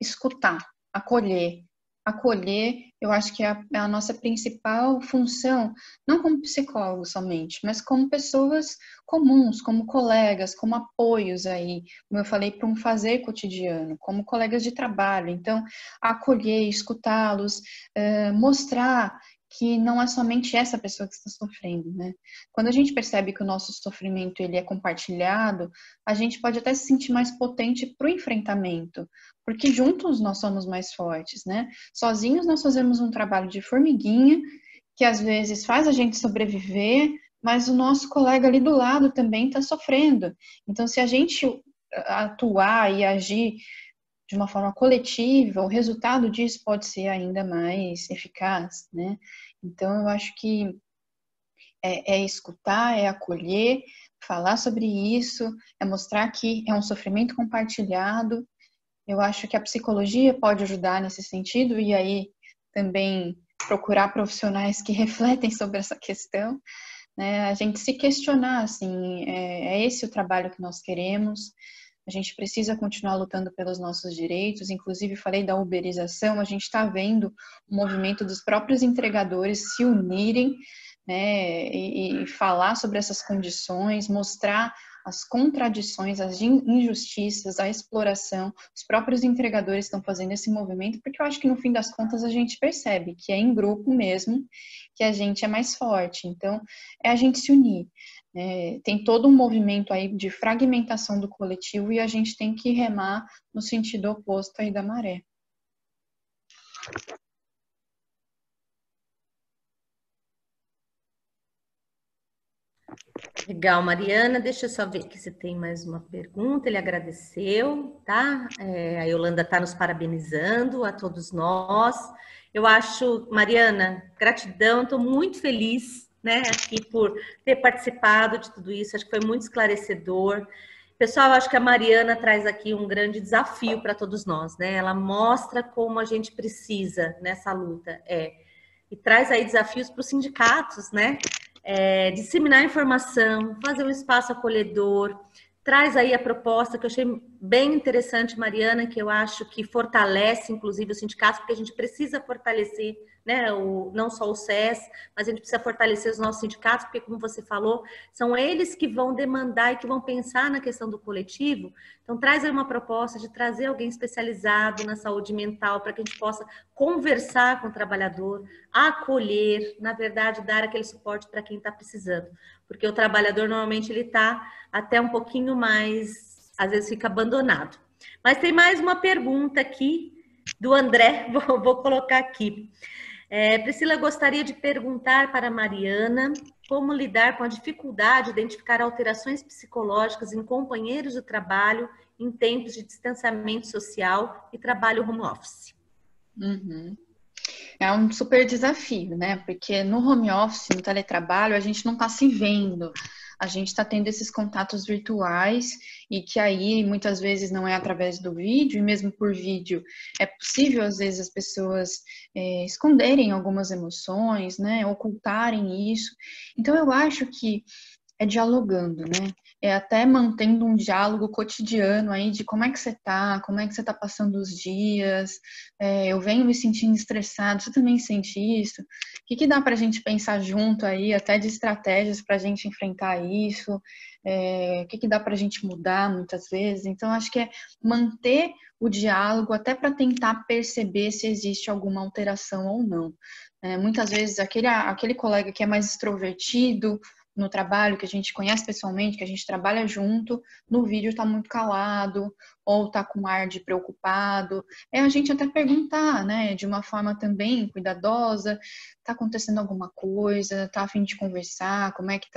escutar, acolher. Acolher, eu acho que é a nossa principal função, não como psicólogo somente, mas como pessoas comuns, como colegas, como apoios aí, como eu falei, para um fazer cotidiano, como colegas de trabalho. Então, acolher, escutá-los, mostrar que não é somente essa pessoa que está sofrendo, né? Quando a gente percebe que o nosso sofrimento ele é compartilhado, a gente pode até se sentir mais potente para o enfrentamento, porque juntos nós somos mais fortes, né? Sozinhos nós fazemos um trabalho de formiguinha, que às vezes faz a gente sobreviver, mas o nosso colega ali do lado também está sofrendo. Então, se a gente atuar e agir de uma forma coletiva, o resultado disso pode ser ainda mais eficaz, né? Então, eu acho que é escutar, é acolher, falar sobre isso, é mostrar que é um sofrimento compartilhado. Eu acho que a psicologia pode ajudar nesse sentido, e aí também procurar profissionais que refletem sobre essa questão, né? A gente se questionar, assim, é esse o trabalho que nós queremos? A gente precisa continuar lutando pelos nossos direitos. Inclusive, falei da uberização, a gente está vendo o movimento dos próprios entregadores se unirem, né, e falar sobre essas condições, mostrar as contradições, as injustiças, a exploração. Os próprios entregadores estão fazendo esse movimento, porque eu acho que no fim das contas a gente percebe que é em grupo mesmo que a gente é mais forte. Então, é a gente se unir. Tem todo um movimento aí de fragmentação do coletivo e a gente tem que remar no sentido oposto aí da maré. Legal, Mariana, deixa eu só ver aqui se tem mais uma pergunta. Ele agradeceu, tá? A Yolanda está nos parabenizando a todos nós. Eu acho, Mariana, gratidão, estou muito feliz, né, aqui por ter participado de tudo isso, acho que foi muito esclarecedor. Pessoal, acho que a Mariana traz aqui um grande desafio para todos nós, né? Ela mostra como a gente precisa nessa luta, e traz aí desafios para os sindicatos, né? Disseminar informação, fazer um espaço acolhedor, traz aí a proposta que eu achei bem interessante, Mariana, que eu acho que fortalece, inclusive, os sindicatos, porque a gente precisa fortalecer, né, não só o SES, mas a gente precisa fortalecer os nossos sindicatos, porque, como você falou, são eles que vão demandar e que vão pensar na questão do coletivo. Então, traz aí uma proposta de trazer alguém especializado na saúde mental para que a gente possa conversar com o trabalhador, acolher, na verdade, dar aquele suporte para quem está precisando. porque o trabalhador normalmente ele está até um pouquinho mais, às vezes fica abandonado. Mas tem mais uma pergunta aqui do André, vou colocar aqui. Priscila, gostaria de perguntar para a Mariana como lidar com a dificuldade de identificar alterações psicológicas em companheiros de trabalho em tempos de distanciamento social e trabalho home office. Uhum. É um super desafio, né? Porque no home office, no teletrabalho, a gente não está se vendo. A gente está tendo esses contatos virtuais e que aí muitas vezes não é através do vídeo, e mesmo por vídeo é possível às vezes as pessoas esconderem algumas emoções, né? Ocultarem isso. Então eu acho que é dialogando, né? É até mantendo um diálogo cotidiano aí de como é que você tá, como é que você tá passando os dias, eu venho me sentindo estressado, você também sente isso? O que dá pra gente pensar junto aí, até de estratégias pra gente enfrentar isso? O que dá pra gente mudar muitas vezes? Então, acho que é manter o diálogo até para tentar perceber se existe alguma alteração ou não. Muitas vezes, aquele colega que é mais extrovertido, no trabalho, que a gente conhece pessoalmente, que a gente trabalha junto, no vídeo tá muito calado, ou tá com ar de preocupado. É a gente até perguntar, né, de uma forma também cuidadosa, tá acontecendo alguma coisa, tá a fim de conversar, como é que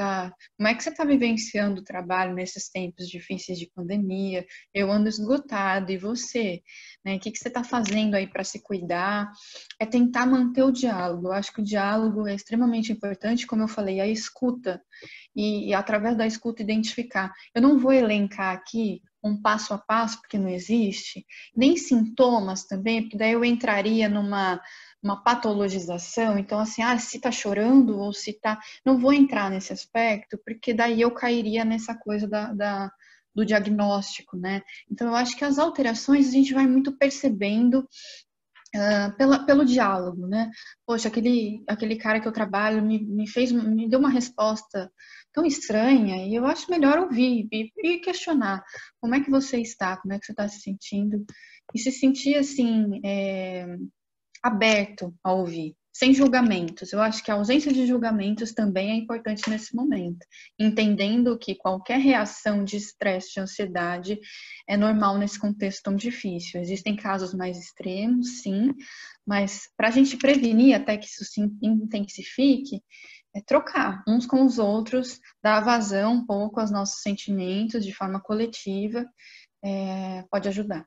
você tá vivenciando o trabalho nesses tempos difíceis de pandemia? Eu ando esgotado, e você? Né, o que você tá fazendo aí para se cuidar? É tentar manter o diálogo. Eu acho que o diálogo é extremamente importante, como eu falei, a escuta. E através da escuta identificar. Eu não vou elencar aqui um passo a passo, porque não existe, nem sintomas também, porque daí eu entraria numa patologização. Então, assim, se tá chorando ou se tá... Não vou entrar nesse aspecto, porque daí eu cairia nessa coisa do diagnóstico, né? Então, eu acho que as alterações a gente vai muito percebendo pelo diálogo, né? Poxa, aquele cara que eu trabalho me deu uma resposta tão estranha, e eu acho melhor ouvir e questionar como é que você está, como é que você está se sentindo, e se sentir assim, aberto a ouvir, sem julgamentos. Eu acho que a ausência de julgamentos também é importante nesse momento, entendendo que qualquer reação de estresse, de ansiedade, é normal nesse contexto tão difícil. Existem casos mais extremos, sim, mas para a gente prevenir até que isso se intensifique, é trocar uns com os outros, dar vazão um pouco aos nossos sentimentos de forma coletiva, pode ajudar.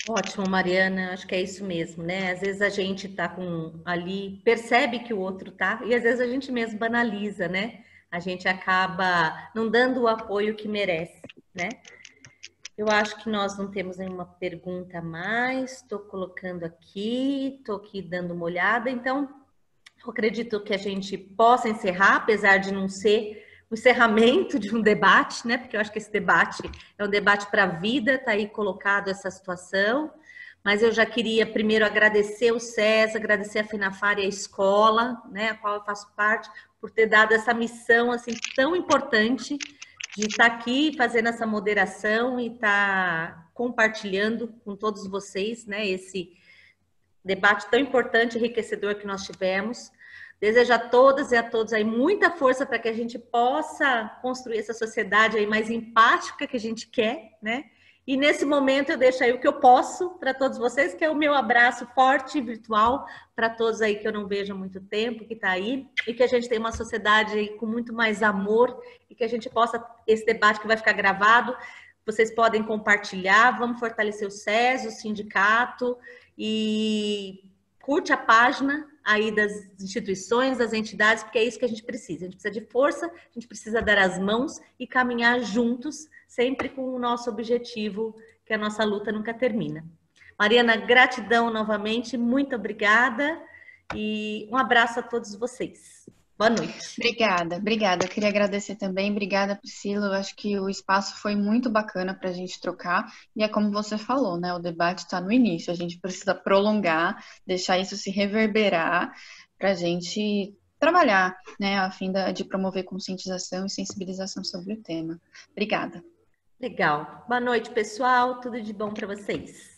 Ótimo, Mariana, acho que é isso mesmo, né? Às vezes a gente tá ali, percebe que o outro tá, e às vezes a gente mesmo banaliza, né? A gente acaba não dando o apoio que merece, né? Eu acho que nós não temos nenhuma pergunta a mais, estou colocando aqui, estou aqui dando uma olhada, então eu acredito que a gente possa encerrar, apesar de não ser o encerramento de um debate, né? Porque eu acho que esse debate é um debate para a vida, está aí colocado essa situação. Mas eu já queria primeiro agradecer o César, agradecer a Finafar e a escola, né, a qual eu faço parte, por ter dado essa missão assim tão importante de estar aqui fazendo essa moderação e estar compartilhando com todos vocês, né, esse debate tão importante e enriquecedor que nós tivemos. Desejo a todas e a todos aí muita força para que a gente possa construir essa sociedade aí mais empática que a gente quer, né? E nesse momento eu deixo aí o que eu posso para todos vocês, que é o meu abraço forte virtual para todos aí que eu não vejo há muito tempo, que está aí, e que a gente tenha uma sociedade aí com muito mais amor e que a gente possa, esse debate que vai ficar gravado, vocês podem compartilhar, vamos fortalecer o SES, o sindicato, e curte a página aí das instituições, das entidades, porque é isso que a gente precisa. A gente precisa de força, a gente precisa dar as mãos e caminhar juntos, sempre com o nosso objetivo, que a nossa luta nunca termina. Mariana, gratidão novamente, muito obrigada e um abraço a todos vocês. Boa noite. Obrigada. Eu queria agradecer também. Obrigada, Priscila. Eu acho que o espaço foi muito bacana para a gente trocar. E é como você falou, né? O debate está no início. A gente precisa prolongar, deixar isso se reverberar para a gente trabalhar, né? A fim de promover conscientização e sensibilização sobre o tema. Obrigada. Legal. Boa noite, pessoal. Tudo de bom para vocês.